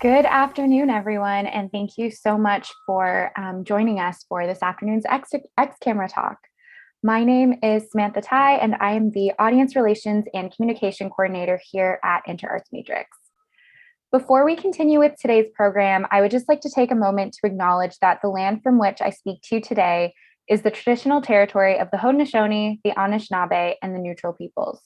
Good afternoon, everyone, and thank you so much for joining us for this afternoon's X Camera Talk. My name is Samantha Tai, and I am the Audience Relations and Communication Coordinator here at InterArts Matrix. Before we continue with today's program, I would just like to take a moment to acknowledge that the land from which I speak to you today is the traditional territory of the Haudenosaunee, the Anishinaabe, and the Neutral peoples.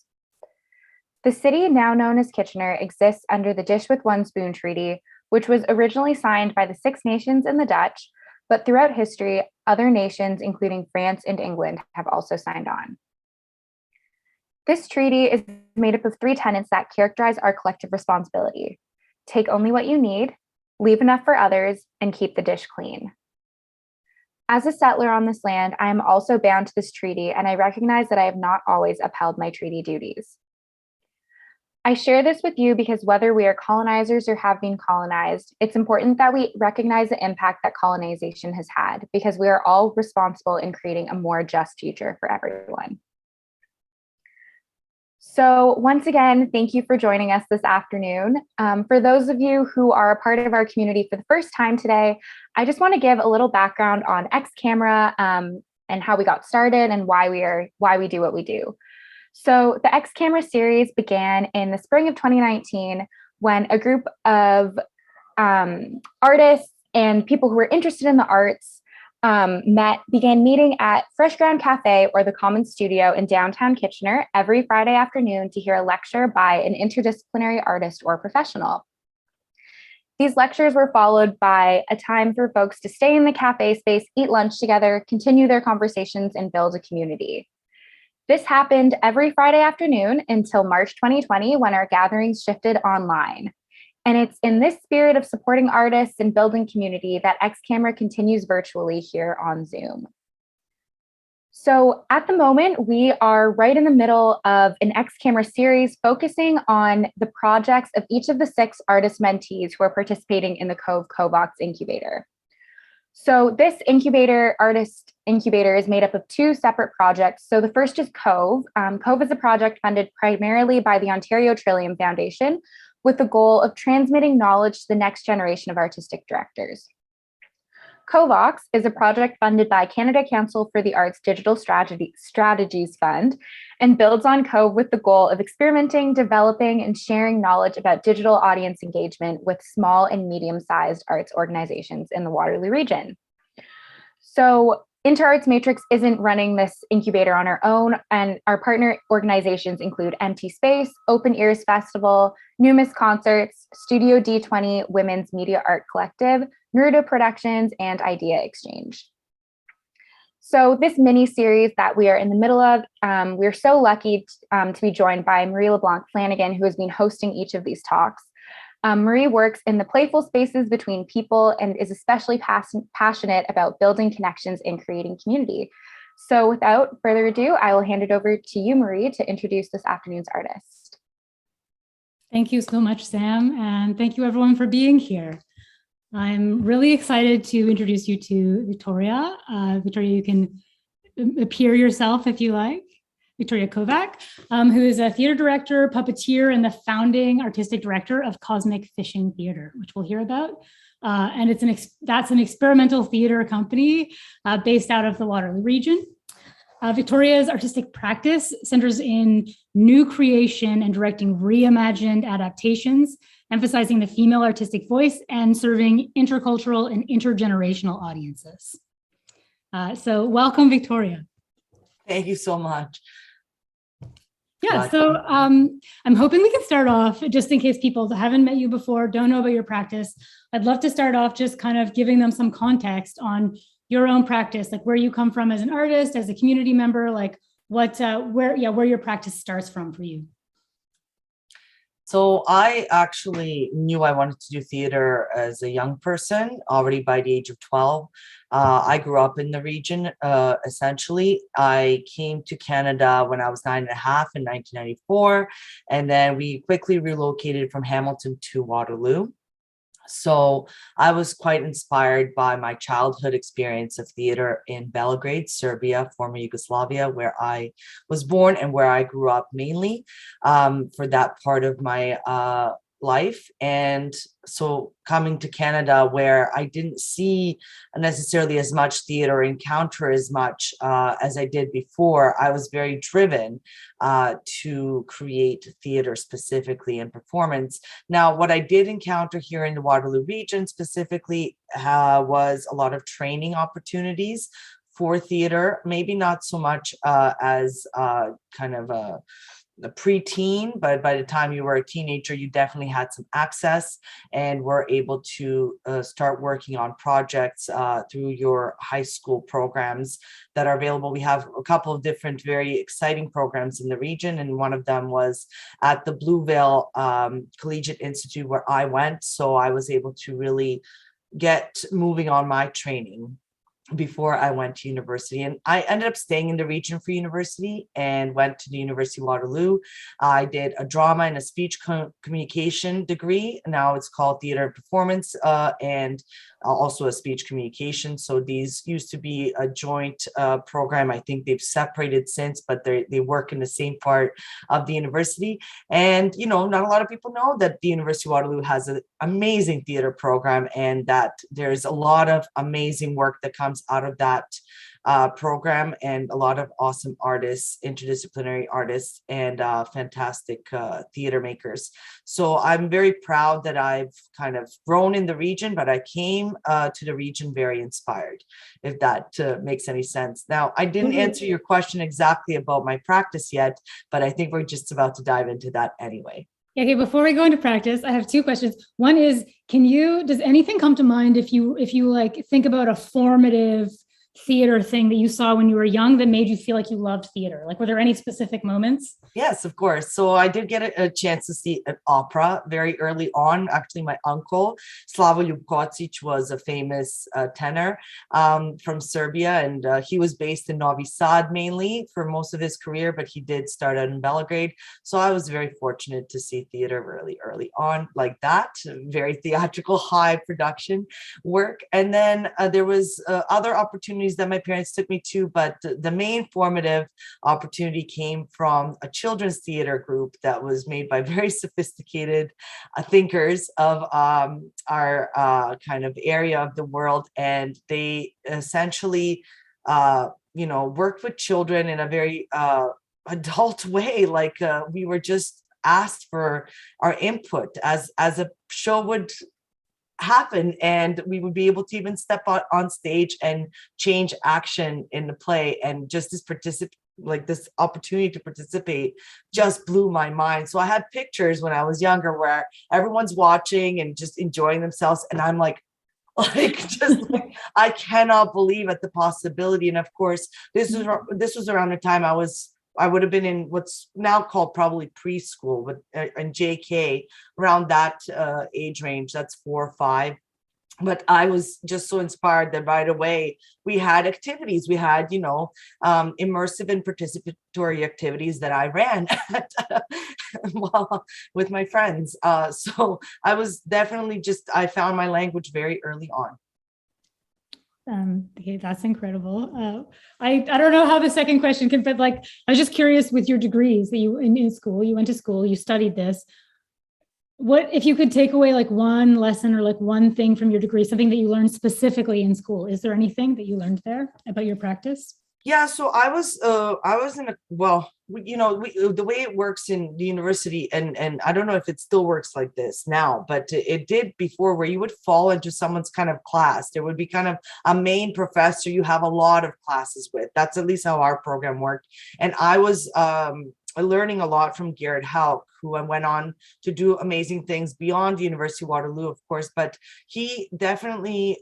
The city, now known as Kitchener, exists under the Dish with One Spoon Treaty, which was originally signed by the Six Nations and the Dutch, but throughout history, other nations, including France and England, have also signed on. This treaty is made up of three tenets that characterize our collective responsibility: take only what you need, leave enough for others, and keep the dish clean. As a settler on this land, I am also bound to this treaty, and I recognize that I have not always upheld my treaty duties. I share this with you because whether we are colonizers or have been colonized, it's important that we recognize the impact that colonization has had, because we are all responsible in creating a more just future for everyone. So once again, thank you for joining us this afternoon. For those of you who are a part of our community for the first time today, I just want to give a little background on X Camera and how we got started and why we do what we do. So the X Camera series began in the spring of 2019 when a group of artists and people who were interested in the arts began meeting at Fresh Ground Cafe or the Common Studio in downtown Kitchener every Friday afternoon to hear a lecture by an interdisciplinary artist or professional. These lectures were followed by a time for folks to stay in the cafe space, eat lunch together, continue their conversations, and build a community. This happened every Friday afternoon until March 2020, when our gatherings shifted online. And it's in this spirit of supporting artists and building community that X Camera continues virtually here on Zoom. So at the moment, we are right in the middle of an X Camera series focusing on the projects of each of the 6 artist mentees who are participating in the COVE-COVOX incubator. So this artist incubator is made up of 2 separate projects. So the first is COVE. COVE is a project funded primarily by the Ontario Trillium Foundation with the goal of transmitting knowledge to the next generation of artistic directors. COVOX is a project funded by Canada Council for the Arts Digital Strategies Fund and builds on COVE with the goal of experimenting, developing, and sharing knowledge about digital audience engagement with small and medium-sized arts organizations in the Waterloo Region. So InterArts Matrix isn't running this incubator on our own, and our partner organizations include Empty Space, Open Ears Festival, Numis Concerts, Studio D20 Women's Media Art Collective, Naruto Productions, and Idea Exchange. So this mini-series that we are in the middle of, we're so lucky to be joined by Marie LeBlanc Flanagan, who has been hosting each of these talks. Marie works in the playful spaces between people and is especially passionate about building connections and creating community. So without further ado, I will hand it over to you, Marie, to introduce this afternoon's artist. Thank you so much, Sam, and thank you everyone for being here. I'm really excited to introduce you to Viktorija. Viktorija, you can appear yourself if you like. Viktorija Kovac, who is a theater director, puppeteer, and the founding artistic director of Cosmic Fishing Theater, which we'll hear about. And that's an experimental theater company based out of the Waterloo region. Viktorija's artistic practice centers in new creation and directing reimagined adaptations, emphasizing the female artistic voice and serving intercultural and intergenerational audiences. So welcome, Viktorija. Thank you so much. Yeah, so I'm hoping we can start off, just in case people haven't met you before, don't know about your practice. I'd love to start off just kind of giving them some context on your own practice, like where you come from as an artist, as a community member, like where your practice starts from for you. So I actually knew I wanted to do theater as a young person, already by the age of 12. I grew up in the region, essentially. I came to Canada when I was 9 and a half in 1994, and then we quickly relocated from Hamilton to Waterloo. So I was quite inspired by my childhood experience of theater in Belgrade, Serbia, former Yugoslavia, where I was born and where I grew up mainly. For that part of my life. And so coming to Canada, where I didn't see necessarily as much theater, encounter as much as I did before, I was very driven to create theater specifically and performance. Now, what I did encounter here in the Waterloo region specifically was a lot of training opportunities for theater, maybe not so much as kind of a preteen, but by the time you were a teenager, you definitely had some access and were able to start working on projects through your high school programs that are available. We have a couple of different very exciting programs in the region, and one of them was at the Blueville Collegiate Institute where I went. So I was able to really get moving on my training before I went to university. And I ended up staying in the region for university and went to the University of Waterloo. I did a drama and a speech communication degree. Now it's called theater and performance, and also a speech communication. So these used to be a joint program. I think they've separated since, but they work in the same part of the university. And, you know, not a lot of people know that the University of Waterloo has an amazing theater program, and that there's a lot of amazing work that comes out of that program, and a lot of awesome artists, interdisciplinary artists, and fantastic theater makers. So I'm very proud that I've kind of grown in the region, but I came to the region very inspired, if that makes any sense. Now, I didn't answer your question exactly about my practice yet, but I think we're just about to dive into that anyway. Okay, before we go into practice, I have two questions. One is, does anything come to mind if you like think about a formative theater thing that you saw when you were young that made you feel like you loved theater? Like, were there any specific moments? Yes, of course. So I did get a chance to see an opera very early on. Actually, my uncle, Slavoj Kocic, was a famous tenor from Serbia, and he was based in Novi Sad mainly for most of his career, but he did start out in Belgrade. So I was very fortunate to see theater really early on like that, very theatrical, high production work. And then there was other opportunities that my parents took me to, but the main formative opportunity came from a children's theater group that was made by very sophisticated thinkers of our kind of area of the world. And they essentially, worked with children in a very adult way. Like we were just asked for our input as a show would happen, and we would be able to even step on stage and change action in the play. And just this opportunity to participate just blew my mind. So I had pictures when I was younger where everyone's watching and just enjoying themselves, and I'm like I cannot believe at the possibility. And of course, this was around the time I would have been in what's now called probably preschool, but in JK, around that age range. That's 4 or 5. But I was just so inspired that right away we had activities. We had, immersive and participatory activities that I ran with my friends. So I was definitely I found my language very early on. Okay, that's incredible. I don't know how the second question can fit. Like, I was just curious with your degrees that you in school, you went to school, you studied this. What if you could take away like one lesson or like one thing from your degree, something that you learned specifically in school? Is there anything that you learned there about your practice? Yeah, so I was in the way it works in the university, and I don't know if it still works like this now, but it did before, where you would fall into someone's kind of class. There would be kind of a main professor you have a lot of classes with. That's at least how our program worked. And I was learning a lot from Gerrit Hauck, who went on to do amazing things beyond the University of Waterloo, of course, but he definitely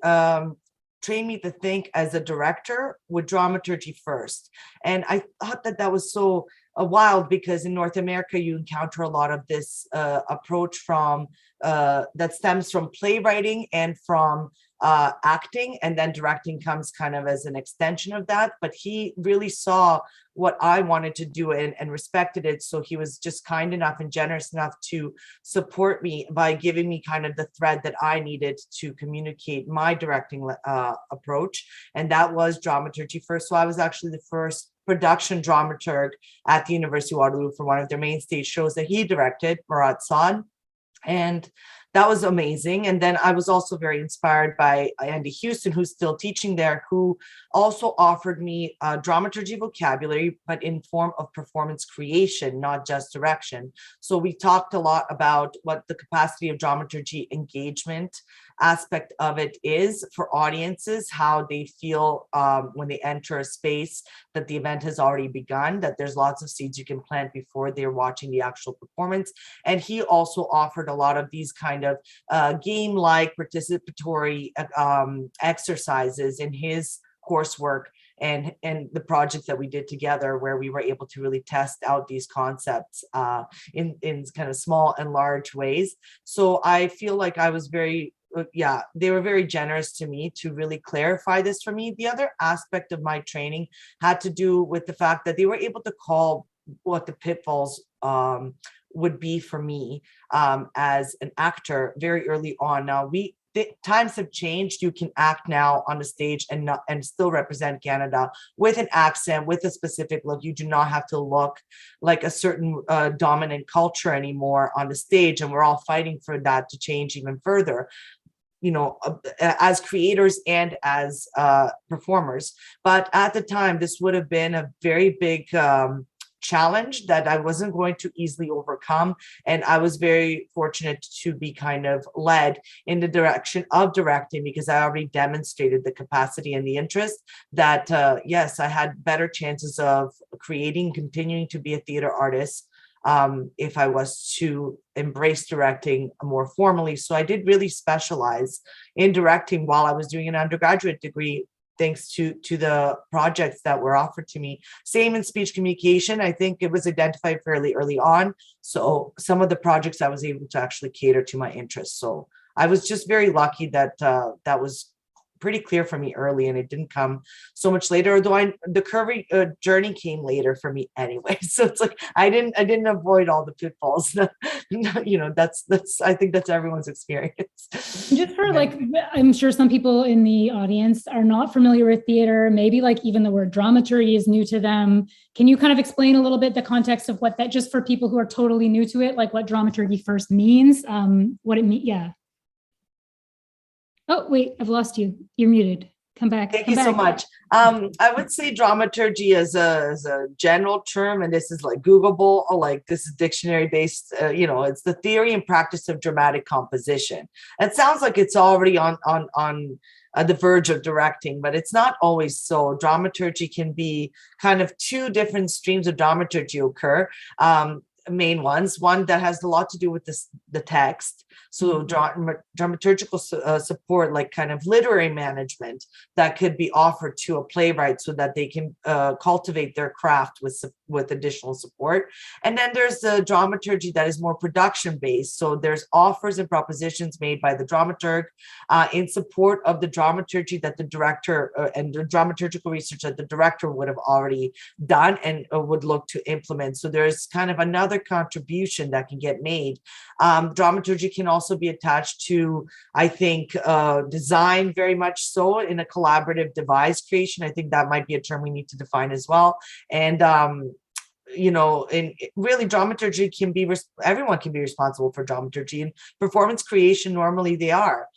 trained me to think as a director with dramaturgy first. And I thought that was so wild, because in North America, you encounter a lot of this approach from that stems from playwriting and from acting, and then directing comes kind of as an extension of that. But he really saw what I wanted to do and respected it. So he was just kind enough and generous enough to support me by giving me kind of the thread that I needed to communicate my directing approach. And that was dramaturgy first. So I was actually the first production dramaturg at the University of Waterloo for one of their main stage shows that he directed, Murat Saad. And that was amazing. And then I was also very inspired by Andy Houston, who's still teaching there, who also offered me dramaturgy vocabulary, but in form of performance creation, not just direction. So we talked a lot about what the capacity of dramaturgy engagement aspect of it is for audiences, how they feel when they enter a space that the event has already begun, that there's lots of seeds you can plant before they're watching the actual performance. And he also offered a lot of these kind of game-like participatory exercises in his coursework and the projects that we did together, where we were able to really test out these concepts in kind of small and large ways. So I feel like I was they were very generous to me to really clarify this for me. The other aspect of my training had to do with the fact that they were able to call what the pitfalls would be for me as an actor very early on. Now the times have changed. You can act now on the stage and still represent Canada with an accent, with a specific look. You do not have to look like a certain dominant culture anymore on the stage, and we're all fighting for that to change even further, as creators and as performers. But at the time, this would have been a very big challenge that I wasn't going to easily overcome. And I was very fortunate to be kind of led in the direction of directing, because I already demonstrated the capacity and the interest that, yes, I had better chances of continuing to be a theater artist if I was to embrace directing more formally. So I did really specialize in directing while I was doing an undergraduate degree, thanks to the projects that were offered to me. Same in speech communication. I think it was identified fairly early on. So some of the projects I was able to actually cater to my interests. So I was just very lucky that that was pretty clear for me early, and it didn't come so much later, although the curvy journey came later for me anyway. So it's like I didn't avoid all the pitfalls. That's I think that's everyone's experience. Just for I'm sure some people in the audience are not familiar with theater, maybe like even the word dramaturgy is new to them. Can you kind of explain a little bit the context of what that, just for people who are totally new to it, like what dramaturgy first means, what it means? Yeah. Oh, wait, I've lost you. You're muted. Come back. Thank you so much. I would say dramaturgy as a general term, and this is like Googleable, or like this is dictionary based, it's the theory and practice of dramatic composition. It sounds like it's already on the verge of directing, but it's not always so. Dramaturgy can be kind of two different streams of dramaturgy occur. Main ones, one that has a lot to do with the text, so dramaturgical support, like kind of literary management that could be offered to a playwright so that they can cultivate their craft with additional support. And then there's the dramaturgy that is more production based, so there's offers and propositions made by the dramaturg in support of the dramaturgy that the director and the dramaturgical research that the director would have already done and would look to implement. So there's kind of another contribution that can get made. Dramaturgy can also be attached to, I think, design, very much so, in a collaborative device creation. I think that might be a term we need to define as well. And really dramaturgy can be, everyone can be responsible for dramaturgy, and performance creation, normally they are.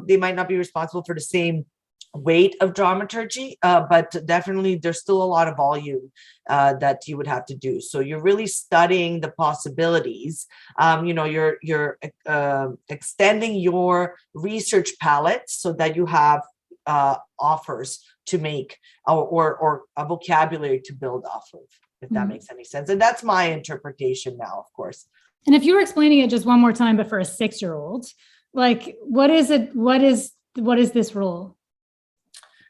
They might not be responsible for the same weight of dramaturgy, but definitely there's still a lot of volume that you would have to do. So you're really studying the possibilities. You're extending your research palette so that you have offers to make or a vocabulary to build off of, if that makes any sense. And that's my interpretation now, of course. And if you were explaining it just one more time, but for a 6-year-old, like, what is it? What is this role?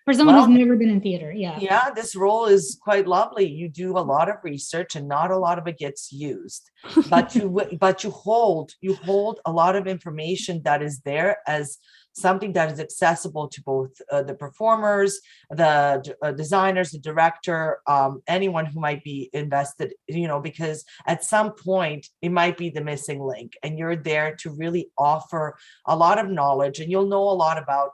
For someone who's never been in theater, yeah, this role is quite lovely. You do a lot of research, and not a lot of it gets used. But you hold a lot of information that is there as something that is accessible to both the performers, the designers, the director, anyone who might be invested, because at some point it might be the missing link, and you're there to really offer a lot of knowledge, and you'll know a lot about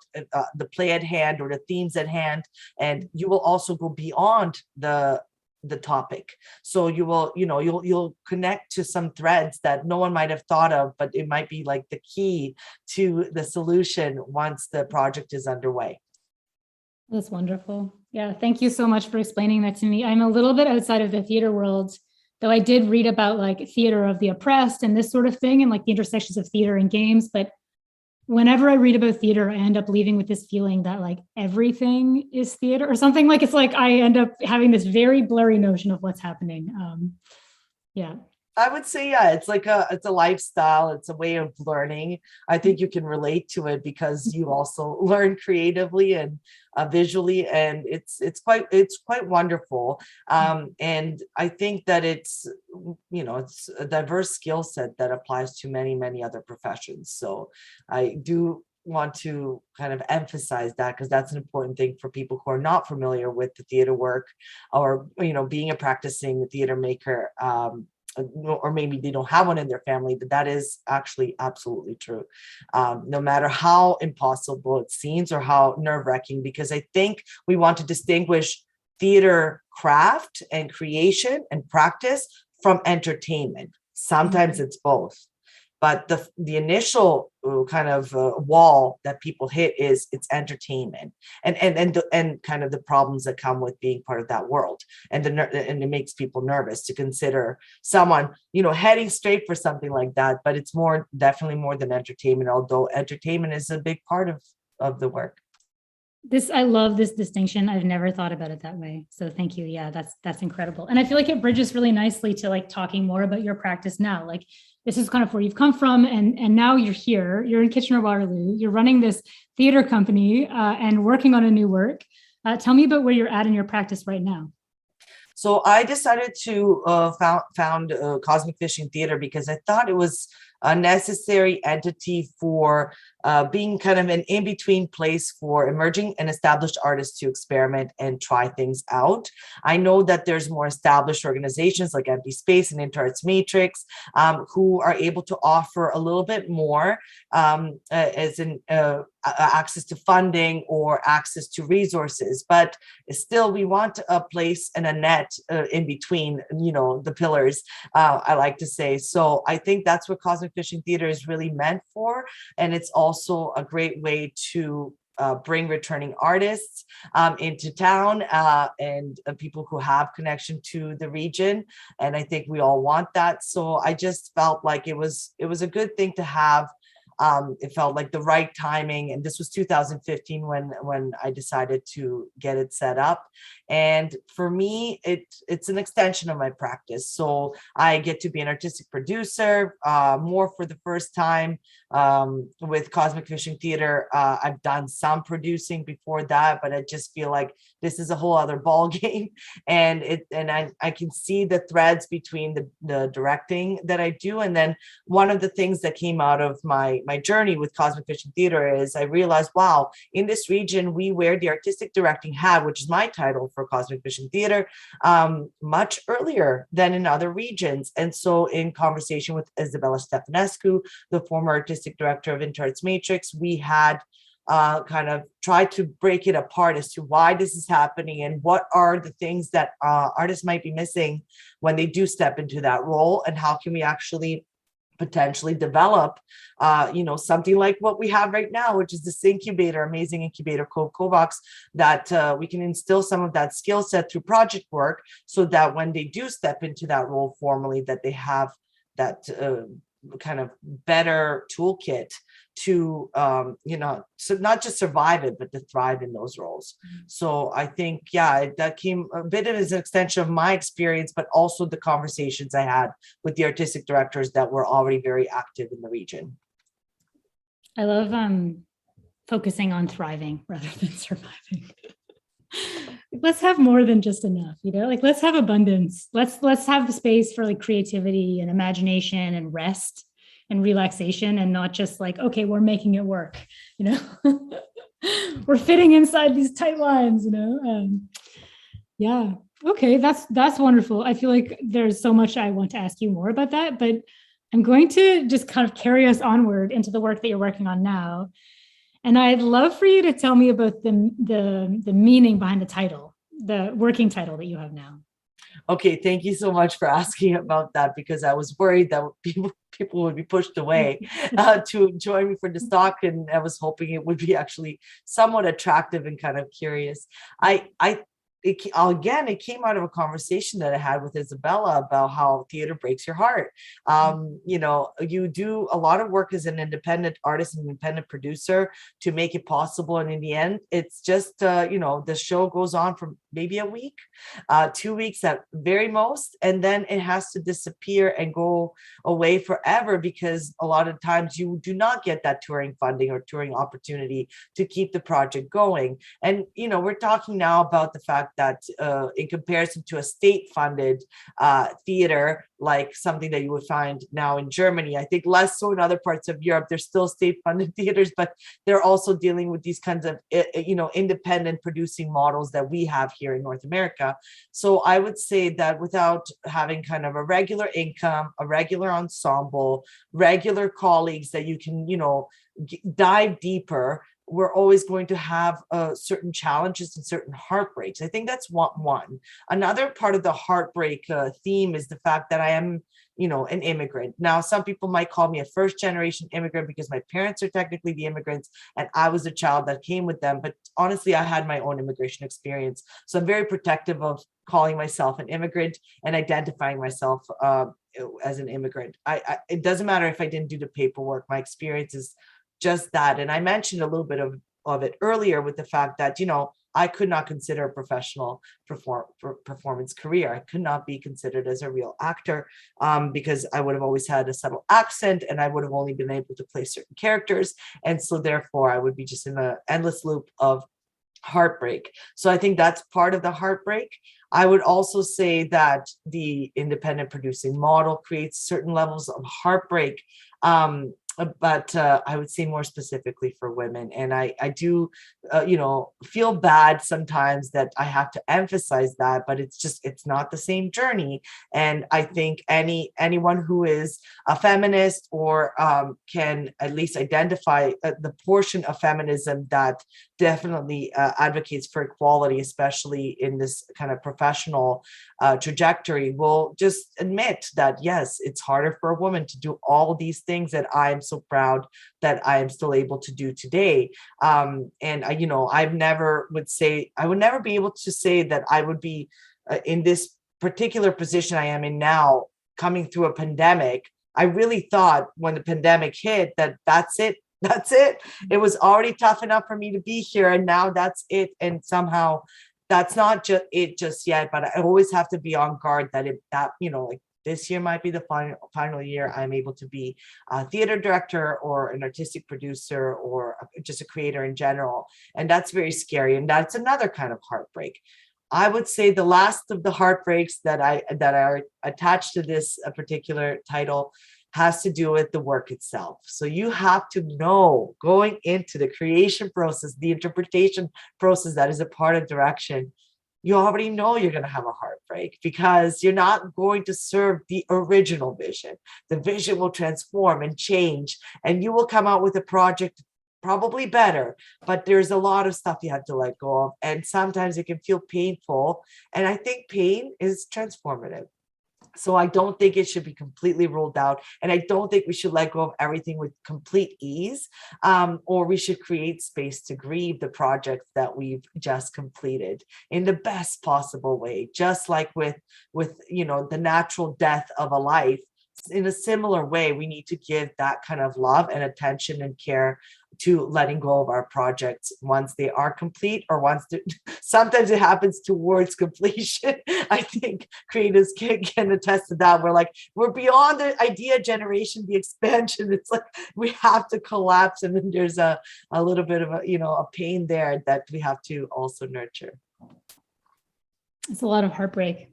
the play at hand or the themes at hand, and you will also go beyond the the topic. So you will, you'll connect to some threads that no one might have thought of, but it might be like the key to the solution once the project is underway. That's wonderful. Yeah, thank you so much for explaining that to me. I'm a little bit outside of the theater world, though I did read about like theater of the oppressed and this sort of thing, and like the intersections of theater and games. But whenever I read about theater, I end up leaving with this feeling that like everything is theater or something. Like it's like I end up having this very blurry notion of what's happening. Yeah. I would say, yeah, it's a lifestyle. It's a way of learning. I think you can relate to it because you also learn creatively and visually, and it's quite wonderful. And I think that it's a diverse skill set that applies to many other professions. So I do want to kind of emphasize that, because that's an important thing for people who are not familiar with the theater work, or being a practicing theater maker. Or maybe they don't have one in their family, but that is actually absolutely true. No matter how impossible it seems or how nerve-wracking, because I think we want to distinguish theater craft and creation and practice from entertainment. Sometimes it's both. But the initial kind of wall that people hit is it's entertainment and kind of the problems that come with being part of that world, and it makes people nervous to consider someone heading straight for something like that. But it's definitely more than entertainment, although entertainment is a big part of the work. I love this distinction. I've never thought about it that way. So thank you. Yeah, that's incredible. And I feel like it bridges really nicely to like talking more about your practice now. Like this is kind of where you've come from, and now you're here. You're in Kitchener-Waterloo. You're running this theater company and working on a new work. Tell me about where you're at in your practice right now. So I decided to found Cosmic Fishing Theater because I thought it was a necessary entity for being kind of an in-between place for emerging and established artists to experiment and try things out. I know that there's more established organizations like Empty Space and InterArts Matrix who are able to offer a little bit more as in access to funding or access to resources, but still we want a place and a net in between, the pillars, I like to say. So I think that's what Cosmic Fishing Theater is really meant for. And it's also a great way to bring returning artists into town and people who have connection to the region. And I think we all want that. So I just felt like it was a good thing to have. It felt like the right timing, and this was 2015 when I decided to get it set up. And for me, it's an extension of my practice. So I get to be an artistic producer more for the first time with Cosmic Fishing Theater. I've done some producing before that, but I just feel like this is a whole other ball game, and I can see the threads between the directing that I do. And then one of the things that came out of my journey with Cosmic Fishing Theater is I realized, wow, in this region, we wear the artistic directing hat, which is my title for Cosmic Fishing Theater, much earlier than in other regions. And so in conversation with Isabella Stefanescu, the former artistic director of InterArts Matrix, we had kind of tried to break it apart as to why this is happening and what are the things that artists might be missing when they do step into that role, and how can we actually potentially develop, something like what we have right now, which is this amazing incubator COVE-COVOX, that we can instill some of that skill set through project work, so that when they do step into that role formally, that they have that kind of better toolkit to, so not just survive it, but to thrive in those roles. So I think, that came a bit as an extension of my experience, but also the conversations I had with the artistic directors that were already very active in the region. I love focusing on thriving rather than surviving. Let's have more than just enough, like let's have abundance. Let's have the space for like creativity and imagination and rest and relaxation, and not just like, okay, we're making it work, we're fitting inside these tight lines, okay, that's wonderful. I feel like there's so much I want to ask you more about that, but I'm going to just kind of carry us onward into the work that you're working on now. And I'd love for you to tell me about the meaning behind the title, the working title that you have now. Okay, thank you so much for asking about that, because I was worried that people would be pushed away to join me for this talk, and I was hoping it would be actually somewhat attractive and kind of curious. Again, it came out of a conversation that I had with Isabella about how theater breaks your heart. You do a lot of work as an independent artist and independent producer to make it possible, and in the end, it's just the show goes on for maybe a week, 2 weeks at very most, and then it has to disappear and go away forever, because a lot of times you do not get that touring funding or touring opportunity to keep the project going. And we're talking now about the fact that in comparison to a state-funded theater, like something that you would find now in Germany, I think less so in other parts of Europe, there's still state-funded theaters, but they're also dealing with these kinds of independent producing models that we have here in North America. So I would say that without having kind of a regular income, a regular ensemble, regular colleagues that you can dive deeper, we're always going to have certain challenges and certain heartbreaks. I think that's one. Another part of the heartbreak theme is the fact that I am, an immigrant. Now, some people might call me a first generation immigrant because my parents are technically the immigrants and I was a child that came with them. But honestly, I had my own immigration experience. So I'm very protective of calling myself an immigrant and identifying myself as an immigrant. It doesn't matter if I didn't do the paperwork. My experience is just that. And I mentioned a little bit of it earlier with the fact that, I could not consider a professional performance career. I could not be considered as a real actor because I would have always had a subtle accent and I would have only been able to play certain characters. And so therefore I would be just in an endless loop of heartbreak. So I think that's part of the heartbreak. I would also say that the independent producing model creates certain levels of heartbreak. But I would say more specifically for women. And I do, feel bad sometimes that I have to emphasize that, but it's not the same journey. And I think anyone who is a feminist or can at least identify the portion of feminism that definitely advocates for equality, especially in this kind of professional trajectory, will just admit that, yes, it's harder for a woman to do all these things that I'm so proud that I am still able to do today. And I would never be able to say that I would be in this particular position I am in now, coming through a pandemic. I really thought when the pandemic hit that that's it. It was already tough enough for me to be here, and now that's it. And somehow that's not just it just yet, but I always have to be on guard that like this year might be the final year I'm able to be a theater director or an artistic producer or just a creator in general. And that's very scary. And that's another kind of heartbreak. I would say the last of the heartbreaks that are attached to this particular title has to do with the work itself. So you have to know going into the creation process, the interpretation process that is a part of direction, you already know you're going to have a heartbreak because you're not going to serve the original vision. The vision will transform and change, and you will come out with a project probably better, but there's a lot of stuff you have to let go of. And sometimes it can feel painful. And I think pain is transformative. So I don't think it should be completely ruled out. And I don't think we should let go of everything with complete ease, or we should create space to grieve the projects that we've just completed in the best possible way, just like with the natural death of a life. In a similar way, we need to give that kind of love and attention and care to letting go of our projects once they are complete, or sometimes it happens towards completion. I think creatives can attest to that. We're beyond the idea generation, the expansion. It's like we have to collapse, and then there's a little bit of a pain there that we have to also nurture. It's a lot of heartbreak.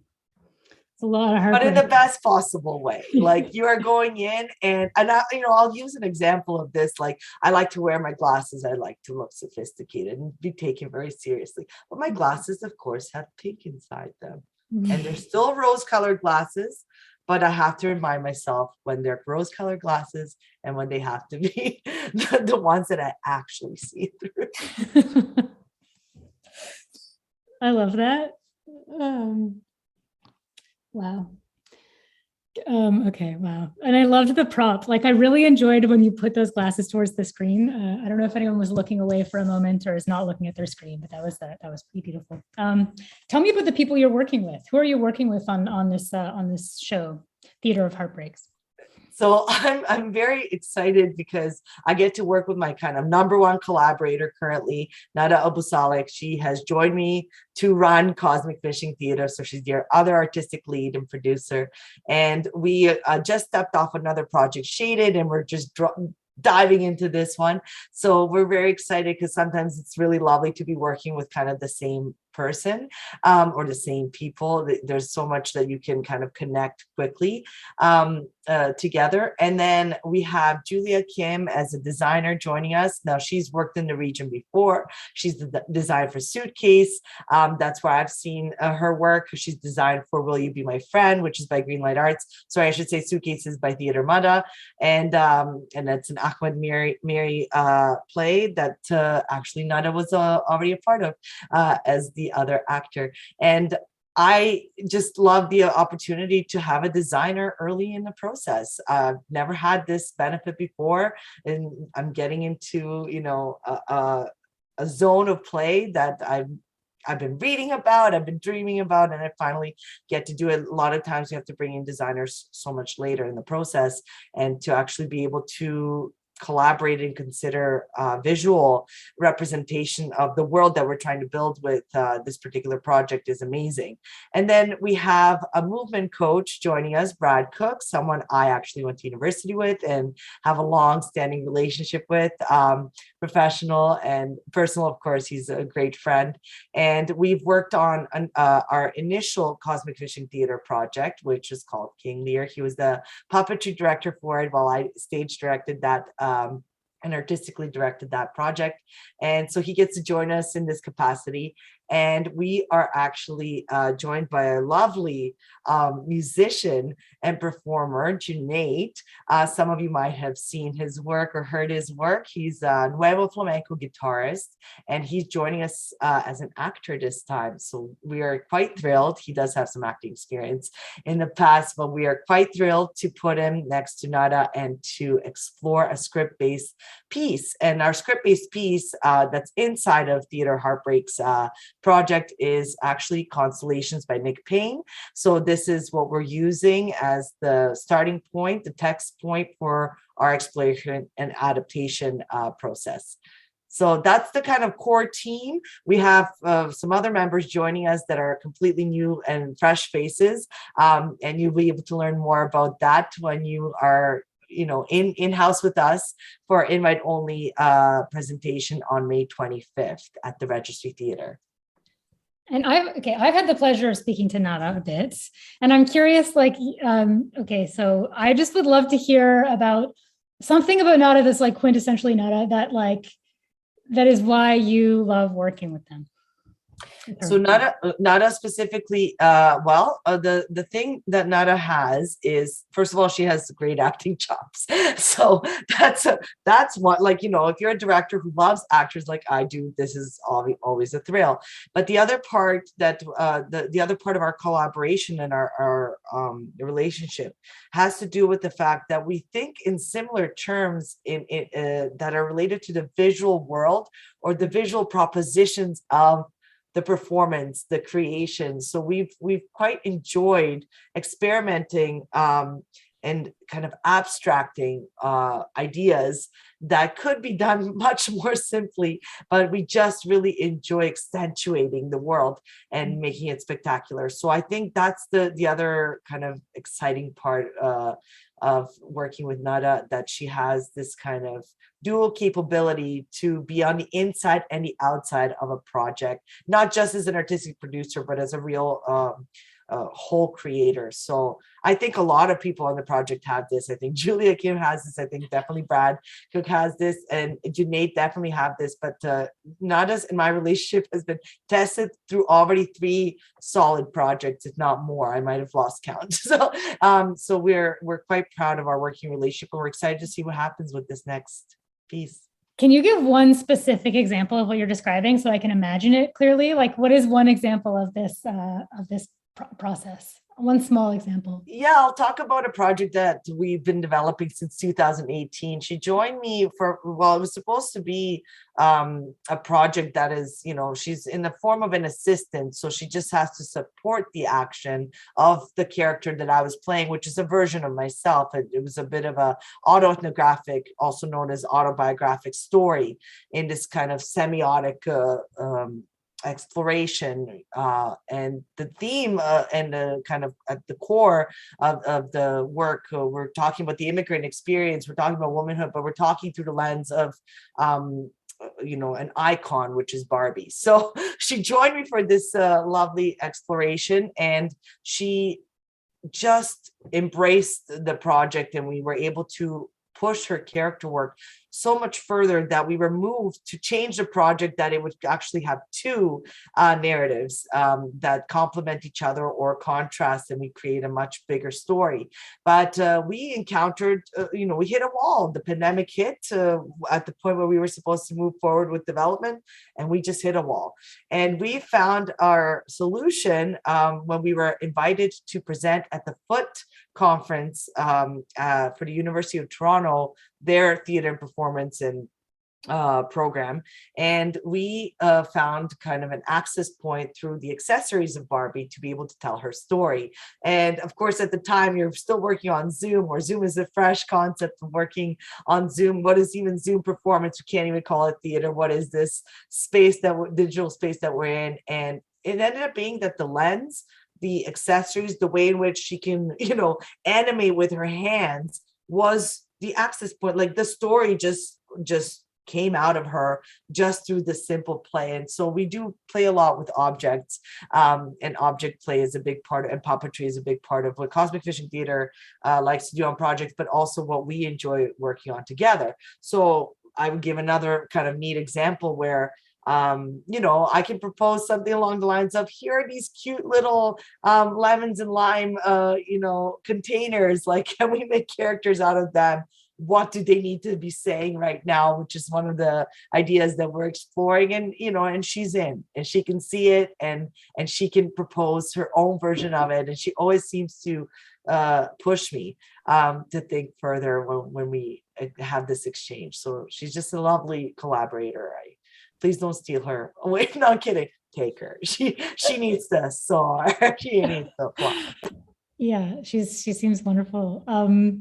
It's a lot of heartbreak. But in the best possible way. Like you are going in and I'll use an example of this. Like I like to wear my glasses. I like to look sophisticated and be taken very seriously. But my glasses, of course, have pink inside them. And they're still rose-colored glasses. But I have to remind myself when they're rose-colored glasses and when they have to be the ones that I actually see through. I love that. Wow. Okay, wow. And I loved the prop. Like, I really enjoyed when you put those glasses towards the screen. I don't know if anyone was looking away for a moment or is not looking at their screen, but that was pretty beautiful. Tell me about the people you're working with. Who are you working with on this show, Theater of Heartbreaks? So I'm very excited because I get to work with my kind of number one collaborator currently, Nada Abusaleh. She has joined me to run Cosmic Fishing Theater. So she's the other artistic lead and producer. And we just stepped off another project, Shaded, and we're just diving into this one. So we're very excited because sometimes it's really lovely to be working with kind of the same person or the same people. There's so much that you can kind of connect quickly together. And then we have Julia Kim as a designer joining us. Now, she's worked in the region before. She's designed for Suitcase. That's where I've seen her work. She's designed for Will You Be My Friend, which is by Greenlight Arts. Sorry, I should say Suitcase is by Theater Mada. And that's an Ahmed Miri play that actually Nada was already a part of as the other actor. And I just love the opportunity to have a designer early in the process. I've never had this benefit before, and I'm getting into, a zone of play that I've been reading about, I've been dreaming about, and I finally get to do it. A lot of times you have to bring in designers so much later in the process, and to actually be able to collaborate and consider visual representation of the world that we're trying to build with this particular project is amazing. And then we have a movement coach joining us, Brad Cook, someone I actually went to university with and have a long-standing relationship with, professional and personal. Of course, he's a great friend. And we've worked on our initial Cosmic Fishing Theater project, which is called King Lear. He was the puppetry director for it while I stage directed that and artistically directed that project. And so he gets to join us in this capacity. And we are actually joined by a lovely musician and performer, Juneyt. Some of you might have seen his work or heard his work. He's a nuevo-flamenco guitarist, and he's joining us as an actor this time. So we are quite thrilled. He does have some acting experience in the past, but we are quite thrilled to put him next to Nada and to explore a script-based piece. And our script-based piece that's inside of Theater Heartbreaks project is actually Constellations by Nick Payne. So this is what we're using as the starting point, the text point for our exploration and adaptation process. So that's the kind of core team. We have some other members joining us that are completely new and fresh faces. And you'll be able to learn more about that when you are in-house with us for invite-only presentation on May 25th at the Registry Theater. And I've had the pleasure of speaking to Nada a bit, and I'm curious, so I just would love to hear about something about Nada that's like quintessentially Nada, that is why you love working with them. So Nada specifically, the thing that Nada has is, first of all, she has great acting chops. So that's what, if you're a director who loves actors like I do, this is always a thrill. But the other part that the other part of our collaboration and our relationship has to do with the fact that we think in similar terms that are related to the visual world or the visual propositions of the performance, the creation. So we've quite enjoyed experimenting and kind of abstracting ideas that could be done much more simply, but we just really enjoy accentuating the world and making it spectacular. So I think that's the other kind of exciting part of working with Nada, that she has this kind of dual capability to be on the inside and the outside of a project, not just as an artistic producer, but as a real whole creator. So I think a lot of people on the project have this. I think Julia Kim has this. I think definitely Brad Cook has this, and Juneyt definitely have this. But Nada's and my relationship has been tested through already 3 solid projects, if not more. I might have lost count. So we're quite proud of our working relationship, and we're excited to see what happens with this next piece. Can you give one specific example of what you're describing so I can imagine it clearly? Like, what is one example of this process? One small example. Yeah, I'll talk about a project that we've been developing since 2018. She joined me for, well, it was supposed to be a project that is, she's in the form of an assistant. So she just has to support the action of the character that I was playing, which is a version of myself. It was a bit of a autoethnographic, also known as autobiographic story in this kind of semiotic exploration, and the theme and the kind of at the core of the work, we're talking about the immigrant experience, we're talking about womanhood, but we're talking through the lens of an icon, which is Barbie. So she joined me for this lovely exploration, and she just embraced the project, and we were able to push her character work so much further that we were moved to change the project, that it would actually have two narratives that complement each other or contrast, and we create a much bigger story. But we encountered, we hit a wall. The pandemic hit at the point where we were supposed to move forward with development, and we just hit a wall. And we found our solution when we were invited to present at the Foot conference for the University of Toronto, their theater and performance and program. And we found kind of an access point through the accessories of Barbie to be able to tell her story. And of course, at the time, you're still working on Zoom, or Zoom is a fresh concept of working on Zoom. What is even Zoom performance? We can't even call it theater. What is this space, digital space that we're in? And it ended up being that the lens, the accessories, the way in which she can, animate with her hands was the access point. Like the story just came out of her just through the simple play. And so we do play a lot with objects, and object play is a big part, and puppetry is a big part of what Cosmic Vision Theater likes to do on projects, but also what we enjoy working on together. So I would give another kind of neat example where I can propose something along the lines of, here are these cute little lemons and lime, containers. Like, can we make characters out of them? What do they need to be saying right now? Which is one of the ideas that we're exploring. And, and she's in, and she can see it, and she can propose her own version of it. And she always seems to push me to think further when we have this exchange. So she's just a lovely collaborator. Please don't steal her. Oh, wait, no, I'm kidding. Take her. She needs to soar. She needs to fly. Yeah, she seems wonderful. I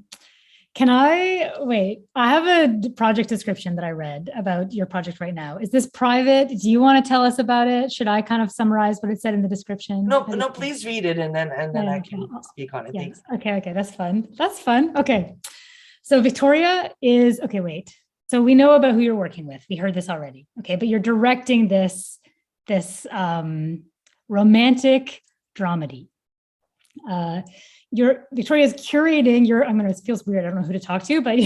have a project description that I read about your project right now. Is this private? Do you want to tell us about it? Should I kind of summarize what it said in the description? No, please read it, and then I can speak on it. Yeah. Thanks. Okay, that's fun. Okay. So Viktorija is, so we know about who you're working with. We heard this already. Okay, but you're directing this romantic dramedy. Viktorija's curating it feels weird. I don't know who to talk to, but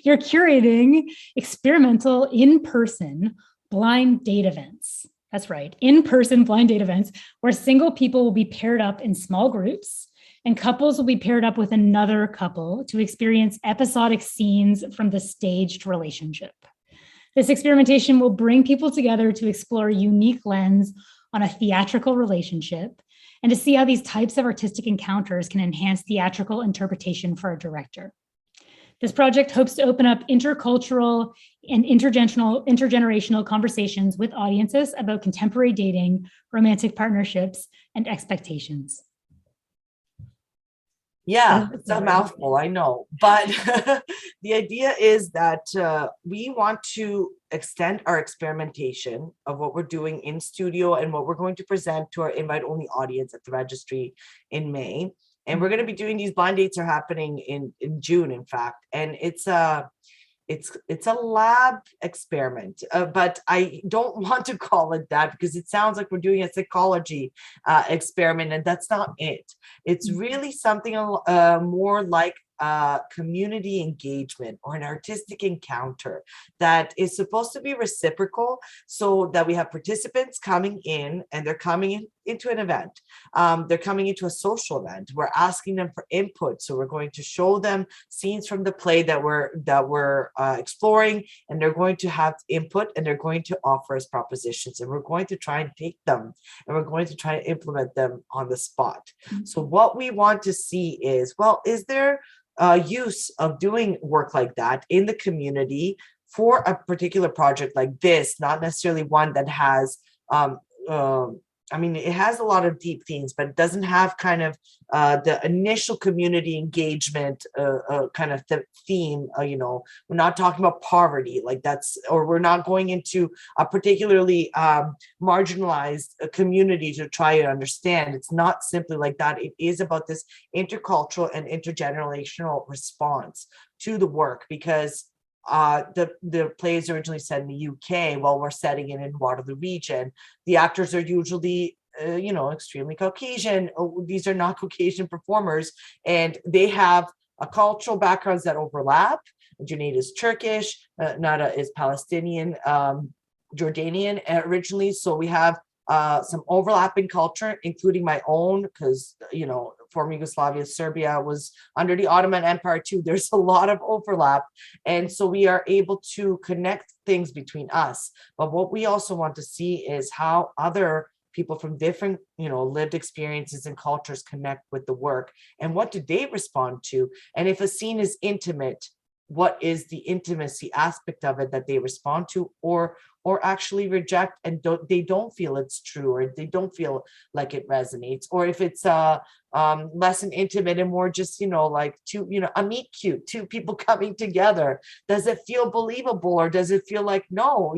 you're curating experimental in-person blind date events. That's right, in-person blind date events where single people will be paired up in small groups, and couples will be paired up with another couple to experience episodic scenes from the staged relationship. This experimentation will bring people together to explore a unique lens on a theatrical relationship, and to see how these types of artistic encounters can enhance theatrical interpretation for a director. This project hopes to open up intercultural and intergenerational conversations with audiences about contemporary dating, romantic partnerships, and expectations. Yeah, it's a mouthful, I know. But the idea is that we want to extend our experimentation of what we're doing in studio and what we're going to present to our invite-only audience at the registry in May. And we're going to be doing these blind dates are happening in June, in fact. And it's a lab experiment, but I don't want to call it that because it sounds like we're doing a psychology experiment, and that's not it. It's really something more like community engagement or an artistic encounter that is supposed to be reciprocal, so that we have participants coming in, and they're coming into an event. They're coming into a social event. We're asking them for input. So we're going to show them scenes from the play that we're exploring, and they're going to have input, and they're going to offer us propositions, and we're going to try and take them, and we're going to try and implement them on the spot. So what we want to see is, well, is there use of doing work like that in the community for a particular project like this, not necessarily one that has, it has a lot of deep themes, but it doesn't have kind of the initial community engagement kind of theme. We're not talking about poverty, like that's, or we're not going into a particularly marginalized community to try to understand. It's not simply like that. It is about this intercultural and intergenerational response to the work, because the play is originally set in the UK, while we're setting it in Waterloo Region. The actors are usually, extremely Caucasian. These are not Caucasian performers, and they have cultural backgrounds that overlap. Juneyt is Turkish, Nada is Palestinian, Jordanian originally. So we have some overlapping culture, including my own, because, former Yugoslavia, Serbia was under the Ottoman Empire too. There's a lot of overlap. And so we are able to connect things between us. But what we also want to see is how other people from different, lived experiences and cultures connect with the work, and what do they respond to? And if a scene is intimate, what is the intimacy aspect of it that they respond to, or actually reject, and they don't feel it's true, or they don't feel like it resonates? Or if it's less an intimate and more just, like a meet cute, two people coming together, does it feel believable, or does it feel like, no,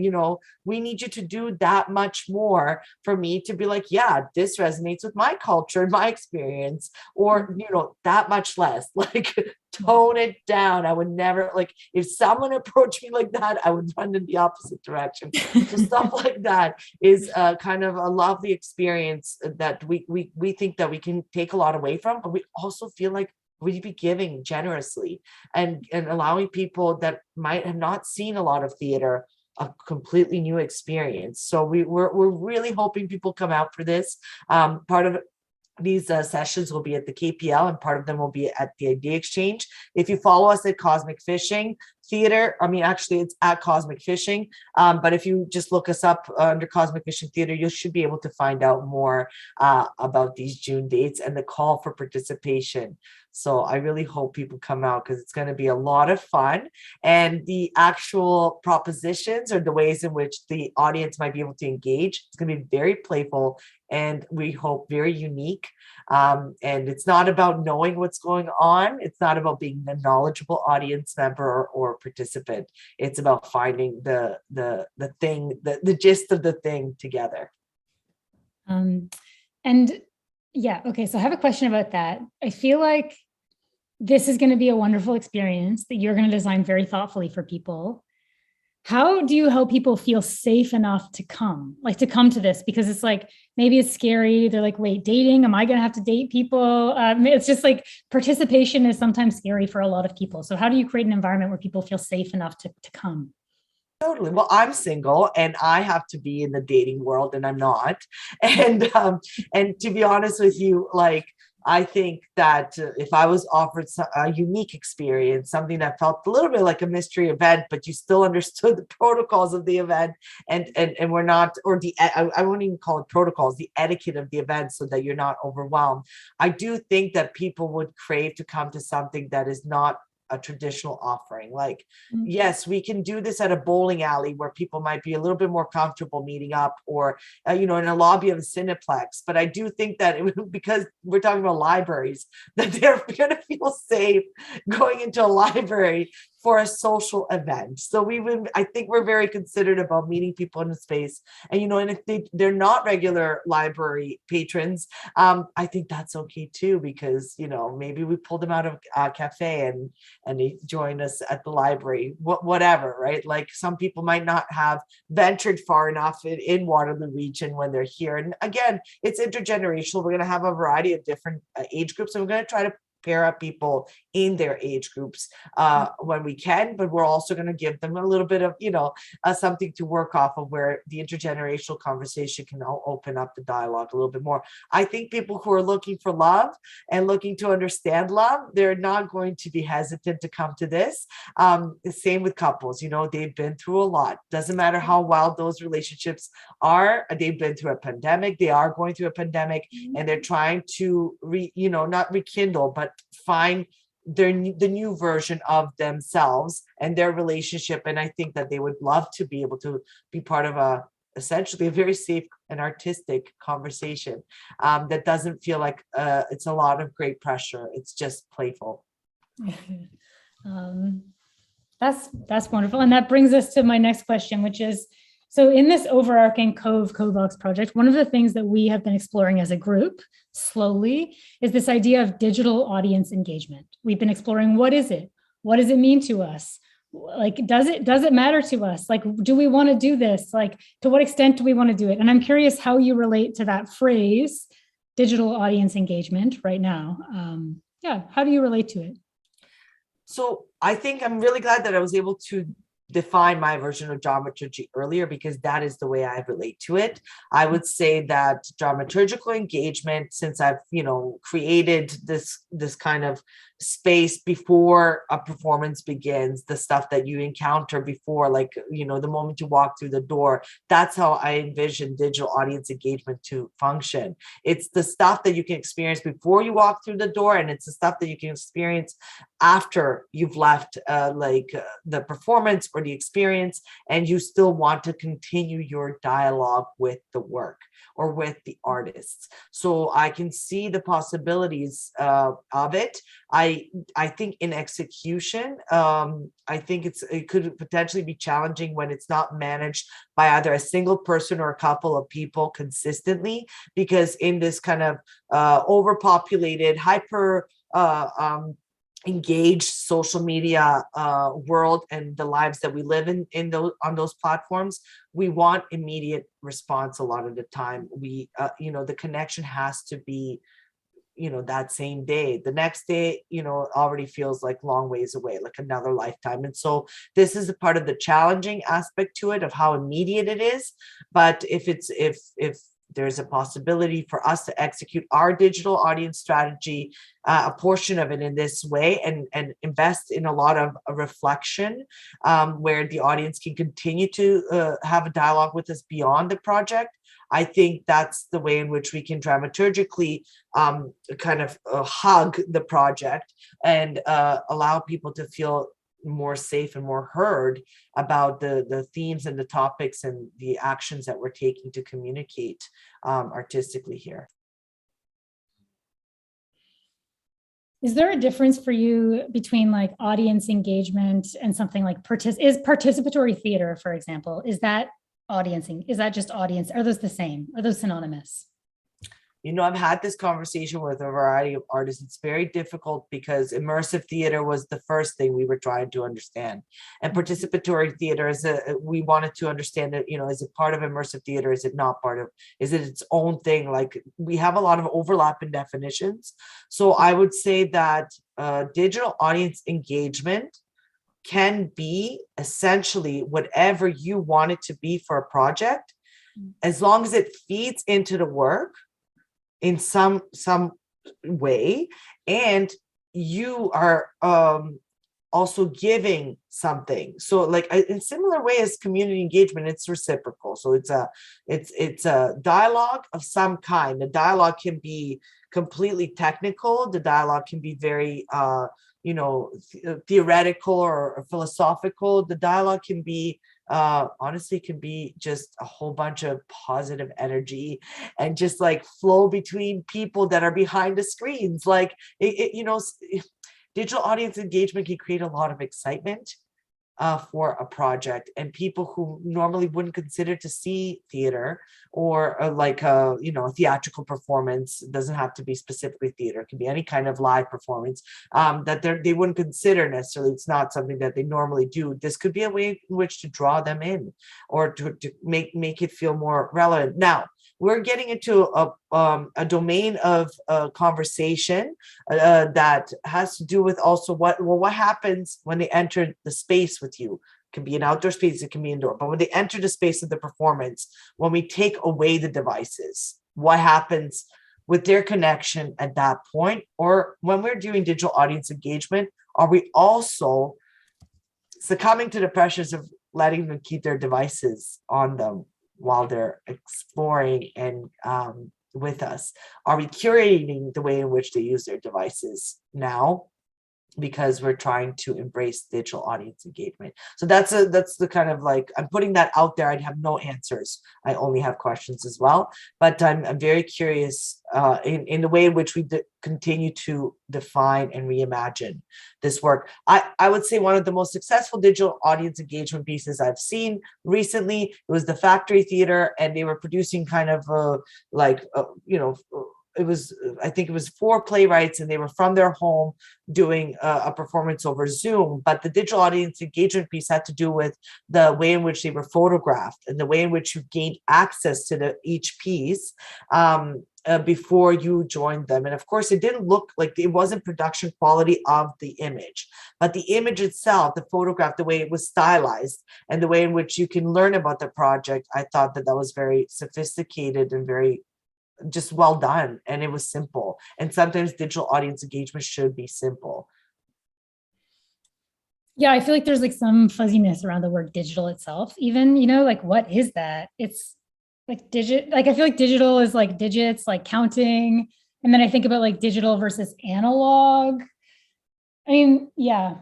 we need you to do that much more for me to be like, yeah, this resonates with my culture and my experience, or that much less, like tone it down. I would never, like, if someone approached me like that, I would run in the opposite direction. So stuff like that is kind of a lovely experience that we think that we can take a lot away from, but we also feel like we'd be giving generously and allowing people that might have not seen a lot of theater a completely new experience. So we're really hoping people come out for this. Part of these sessions will be at the KPL, and part of them will be at the Idea Exchange. If you follow us at Cosmic Fishing Theater, actually it's at Cosmic Fishing, but if you just look us up under Cosmic Fishing Theater, you should be able to find out more about these June dates and the call for participation. So I really hope people come out, because it's going to be a lot of fun, and the actual propositions, or the ways in which the audience might be able to engage, it's going to be very playful, and we hope very unique. And it's not about knowing what's going on. It's not about being a knowledgeable audience member or participant. It's about finding the thing, the gist of the thing together. Yeah, okay, so I have a question about that. I feel like this is going to be a wonderful experience that you're going to design very thoughtfully for people. How do you help people feel safe enough to come to this? Because it's like, maybe it's scary. They're like, wait, dating? Am I going to have to date people? It's just like, participation is sometimes scary for a lot of people. So how do you create an environment where people feel safe enough to come? Totally. Well, I'm single, and I have to be in the dating world, and I'm not. And to be honest with you, like, I think that if I was offered a unique experience, something that felt a little bit like a mystery event, but you still understood the protocols of the event, and we're not, or I won't even call it protocols, the etiquette of the event, so that you're not overwhelmed. I do think that people would crave to come to something that is not a traditional offering. Like, yes, we can do this at a bowling alley where people might be a little bit more comfortable meeting up, or in a lobby of a Cineplex. But I do think that because we're talking about libraries, that they're going to feel safe going into a library for a social event. So I think we're very considerate about meeting people in the space. And, and if they're not regular library patrons, I think that's okay too, because, maybe we pulled them out of a cafe and they join us at the library, whatever, right? Like, some people might not have ventured far enough in Waterloo Region when they're here. And again, it's intergenerational. We're going to have a variety of different age groups, and we're going to try to pair up people in their age groups when we can, but we're also going to give them a little bit of, something to work off of, where the intergenerational conversation can open up the dialogue a little bit more. I think people who are looking for love and looking to understand love, they're not going to be hesitant to come to this. The same with couples, they've been through a lot. Doesn't matter how wild those relationships are. They've been through a pandemic. They are going through a pandemic, and they're trying to not rekindle, but find the new version of themselves and their relationship. And I think that they would love to be able to be part of essentially a very safe and artistic conversation that doesn't feel like it's a lot of great pressure. It's just playful. That's wonderful. And that brings us to my next question, which is, so in this overarching COVE-COVOX project, one of the things that we have been exploring as a group slowly is this idea of digital audience engagement. We've been exploring, what is it? What does it mean to us? Like, does it matter to us? Like, do we want to do this? Like, to what extent do we want to do it? And I'm curious how you relate to that phrase, digital audience engagement, right now. How do you relate to it? So I think I'm really glad that I was able to define my version of dramaturgy earlier, because that is the way I relate to it. I would say that dramaturgical engagement, since I've created this kind of space before a performance begins, the stuff that you encounter before, like the moment you walk through the door, that's how I envision digital audience engagement to function. It's the stuff that you can experience before you walk through the door, and it's the stuff that you can experience after you've left the performance or the experience, and you still want to continue your dialogue with the work or with the artists. So I can see the possibilities of it. I think in execution, I think it could potentially be challenging when it's not managed by either a single person or a couple of people consistently, because in this kind of overpopulated, hyper engaged social media world and the lives that we live on those platforms, we want immediate response a lot of the time. We the connection has to be that same day. The next day already feels like long ways away, like another lifetime. And so this is a part of the challenging aspect to it, of how immediate it is. But if there's a possibility for us to execute our digital audience strategy, a portion of it in this way, and invest in a lot of reflection, where the audience can continue to have a dialogue with us beyond the project, I think that's the way in which we can dramaturgically kind of hug the project and allow people to feel more safe and more heard about the themes and the topics and the actions that we're taking to communicate artistically here. Is there a difference for you between like audience engagement and something like is participatory theater, for example, is that audiencing? Is that just audience? Are those the same? Are those synonymous? I've had this conversation with a variety of artists. It's very difficult because immersive theater was the first thing we were trying to understand. And participatory theater we wanted to understand it, is it part of immersive theater? Is it not part of, is it its own thing? Like, we have a lot of overlap in definitions. So I would say that digital audience engagement can be essentially whatever you want it to be for a project, as long as it feeds into the work in some way, and you are also giving something. So like in similar way as community engagement, it's reciprocal. So it's a dialogue of some kind. The dialogue can be completely technical. The dialogue can be very theoretical or philosophical. The dialogue can be honestly can be just a whole bunch of positive energy and just like flow between people that are behind the screens. Like digital audience engagement can create a lot of excitement for a project, and people who normally wouldn't consider to see theater or a theatrical performance. It doesn't have to be specifically theater, it can be any kind of live performance that they wouldn't consider necessarily. It's not something that they normally do. This could be a way in which to draw them in or to make it feel more relevant. Now, we're getting into a domain of conversation that has to do with also what happens when they enter the space with you. It can be an outdoor space, it can be indoor, but when they enter the space of the performance, when we take away the devices, what happens with their connection at that point? Or when we're doing digital audience engagement, are we also succumbing to the pressures of letting them keep their devices on them while they're exploring and with us? Are we curating the way in which they use their devices now, because we're trying to embrace digital audience engagement? So that's the kind of, like, I'm putting that out there. I have no answers. I only have questions as well. But I'm very curious in the way in which we continue to define and reimagine this work. I would say one of the most successful digital audience engagement pieces I've seen recently, it was the Factory Theater, and they were producing kind of I think it was 4 playwrights, and they were from their home doing a performance over Zoom. But the digital audience engagement piece had to do with the way in which they were photographed and the way in which you gained access to each piece before you joined them. And of course, it didn't look like, it wasn't production quality of the image, but the image itself, the photograph, the way it was stylized, and the way in which you can learn about the project, I thought that was very sophisticated and very just well done, and it was simple. And sometimes digital audience engagement should be simple. Yeah, I feel like there's like some fuzziness around the word digital itself, even, like, what is that? It's like I feel like digital is like digits, like counting. And then I think about like digital versus analog. I mean, yeah,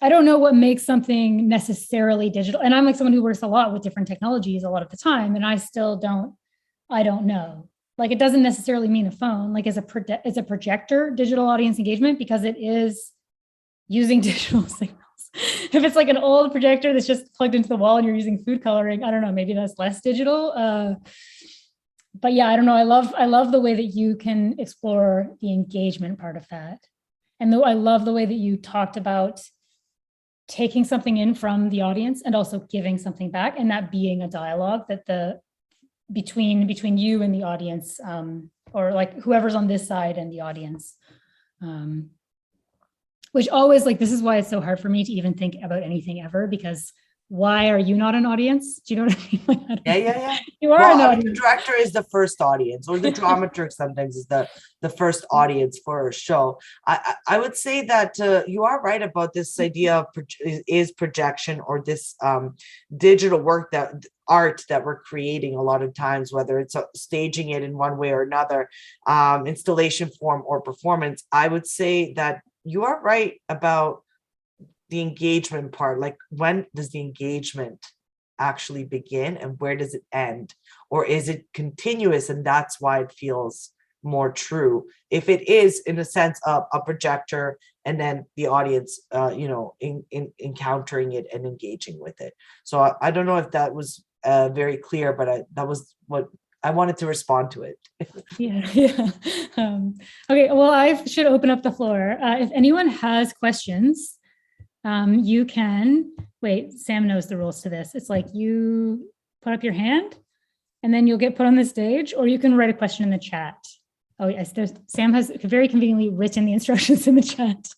I don't know what makes something necessarily digital. And I'm like someone who works a lot with different technologies a lot of the time, and I don't know. Like, it doesn't necessarily mean a phone, like as a projector, digital audience engagement, because it is using digital signals. If it's like an old projector that's just plugged into the wall and you're using food coloring, I don't know, maybe that's less digital. But yeah, I don't know. I love the way that you can explore the engagement part of that. And I love the way that you talked about taking something in from the audience and also giving something back, and that being a dialogue that between you and the audience, or like whoever's on this side and the audience, which always, like, this is why it's so hard for me to even think about anything ever, because why are you not an audience? Do you know what I mean? Like, Yeah. You are an audience. The director is the first audience, or the dramaturg sometimes is the first audience for a show. I would say that you are right about this idea of is projection, or this digital work, that art that we're creating a lot of times, whether it's staging it in one way or another, installation form or performance. I would say that you are right about the engagement part. Like, when does the engagement actually begin and where does it end? Or is it continuous, and that's why it feels more true? If it is, in a sense, of a projector and then the audience encountering it and engaging with it. So I don't know if that was very clear, but that was what I wanted to respond to it. Yeah. Okay, well, I should open up the floor. If anyone has questions, you can, wait, Sam knows the rules to this. It's like, you put up your hand and then you'll get put on the stage, or you can write a question in the chat. Oh yes, Sam has very conveniently written the instructions in the chat.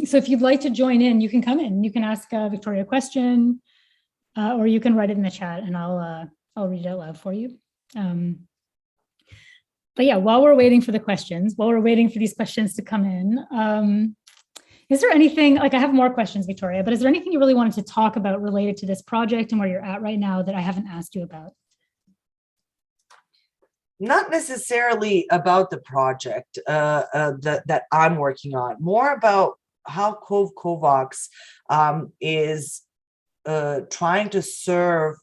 So if you'd like to join in, you can come in. You can ask Viktorija a question, or you can write it in the chat, and I'll read it out loud for you. But yeah, while we're waiting for the questions, while we're waiting for these questions to come in, is there anything, like, I have more questions, Viktorija, but is there anything you really wanted to talk about related to this project and where you're at right now that I haven't asked you about? Not necessarily about the project that I'm working on, more about how COVE-COVOX is trying to serve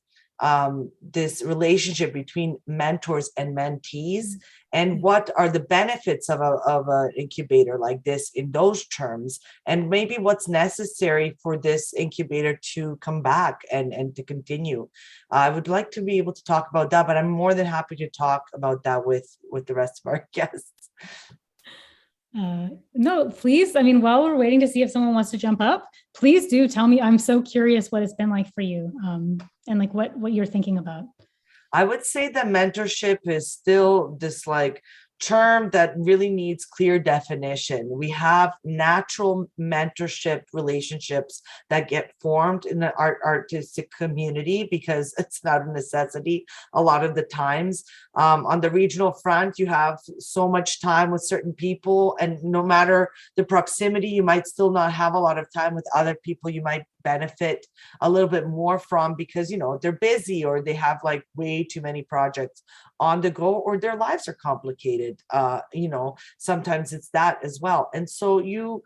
this relationship between mentors and mentees, and what are the benefits of an incubator like this in those terms, and maybe what's necessary for this incubator to come back and to continue. I would like to be able to talk about that, but I'm more than happy to talk about that with the rest of our guests. No, please. I mean, while we're waiting to see if someone wants to jump up, please do tell me. I'm so curious what it's been like for you, and like what you're thinking about. I would say that mentorship is still this like term that really needs clear definition. We have natural mentorship relationships that get formed in the artistic community because it's not a necessity a lot of the times. On the regional front, you have so much time with certain people, and no matter the proximity, you might still not have a lot of time with other people you might benefit a little bit more from because, you know, they're busy or they have like way too many projects on the go or their lives are complicated. You know, sometimes it's that as well. And so you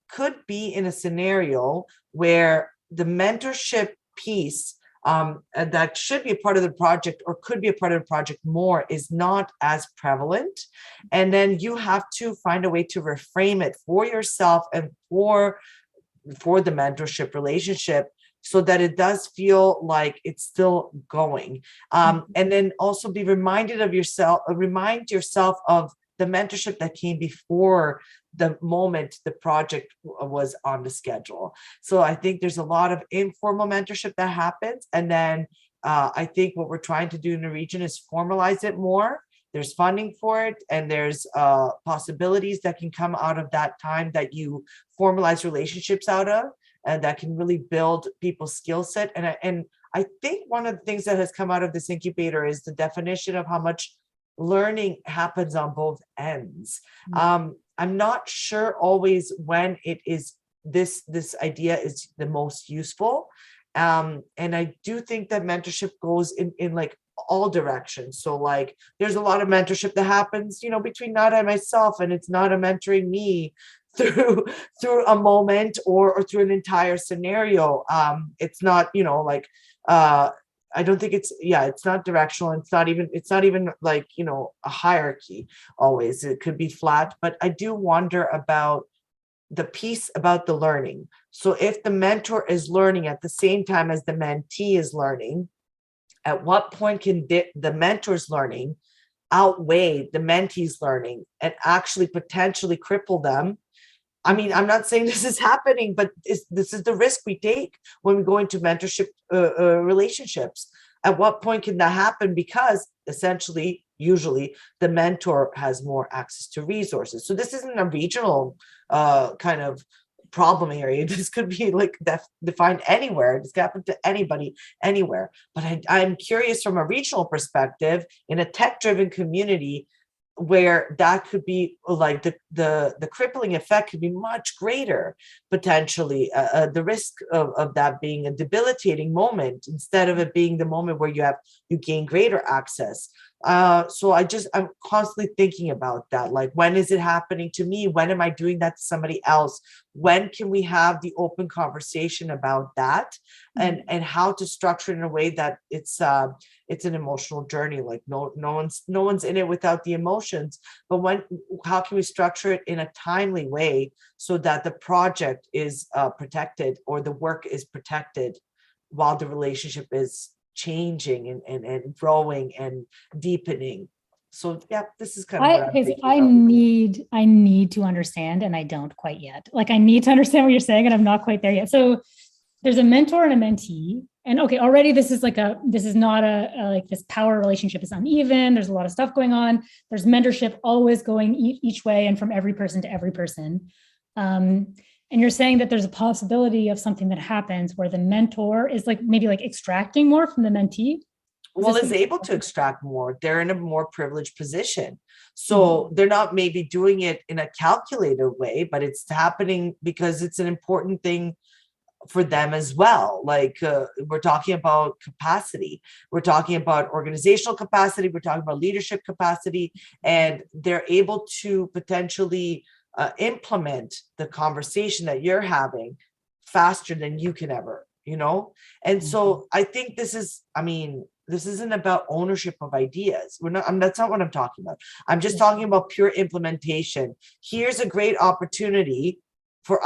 could be in a scenario where the mentorship piece and that should be a part of the project or could be a part of the project more is not as prevalent. And then you have to find a way to reframe it for yourself and for the mentorship relationship so that it does feel like it's still going. And then also be reminded of yourself, remind yourself of the mentorship that came before the moment the project was on the schedule. So I think there's a lot of informal mentorship that happens. And then I think what we're trying to do in the region is formalize it more. There's funding for it, and there's possibilities that can come out of that time that you formalize relationships out of, and that can really build people's skill set. And I think one of the things that has come out of this incubator is the definition of how much learning happens on both ends. I'm not sure always when it is this idea is the most useful. And I do think that mentorship goes in like all directions. So like there's a lot of mentorship that happens, you know, between Nada and myself, and it's Nada mentoring me through a moment or through an entire scenario. It's not, you know, like I don't think it's not directional. It's not even like, you know, a hierarchy always. It could be flat, but I do wonder about the piece about the learning. So if the mentor is learning at the same time as the mentee is learning, at what point can the mentor's learning outweigh the mentee's learning and actually potentially cripple them? I mean, I'm not saying this is happening, but this is the risk we take when we go into mentorship relationships. At what point can that happen? Because essentially, usually, the mentor has more access to resources. So this isn't a regional kind of problem area. This could be like defined anywhere. This could happen to anybody, anywhere. But I'm curious from a regional perspective, in a tech-driven community, where that could be like the crippling effect could be much greater potentially, the risk of that being a debilitating moment instead of it being the moment where you gain greater access. So I'm constantly thinking about that. Like, when is it happening to me? When am I doing that to somebody else? When can we have the open conversation about that, and how to structure it in a way that it's an emotional journey. Like no one's in it without the emotions, but how can we structure it in a timely way so that the project is protected or the work is protected while the relationship is changing and growing and deepening. So yeah, this is kind of what I'm thinking about. I need to understand, and I don't quite yet. Like, I need to understand what you're saying, and I'm not quite there yet. So there's a mentor and a mentee, and okay, already this is not a like, this power relationship is uneven. There's a lot of stuff going on. There's mentorship always going each way and from every person to every person. And you're saying that there's a possibility of something that happens where the mentor is like maybe like extracting more from the mentee. Well, is able to extract more. They're in a more privileged position. So they're not maybe doing it in a calculated way, but it's happening because it's an important thing for them as well. Like we're talking about capacity. We're talking about organizational capacity. We're talking about leadership capacity. And they're able to potentially implement the conversation that you're having faster than you can ever, you know? And so I think this isn't about ownership of ideas. That's not what I'm talking about. I'm just talking about pure implementation. Here's a great opportunity for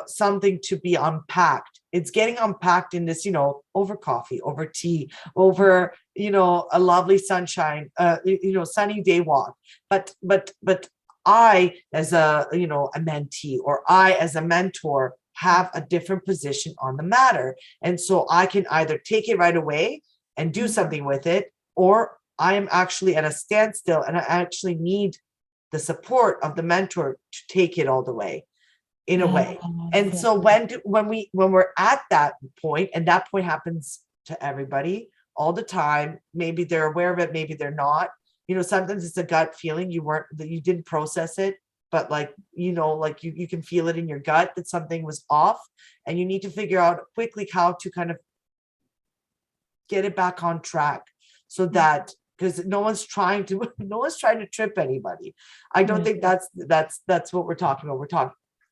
something to be unpacked. It's getting unpacked in this, you know, over coffee, over tea, over, you know, a lovely sunshine, sunny day walk. But I, as a mentee, or I as a mentor, have a different position on the matter. And so I can either take it right away and do something with it, or I am actually at a standstill and I actually need the support of the mentor to take it all the way, in a way. And so when we're at that point, and that point happens to everybody all the time, maybe they're aware of it, maybe they're not. Sometimes it's a gut feeling, that you didn't process it, but like you can feel it in your gut that something was off, and you need to figure out quickly how to kind of get it back on track, so that, because no one's trying to trip anybody. I don't think that's what we're talking about.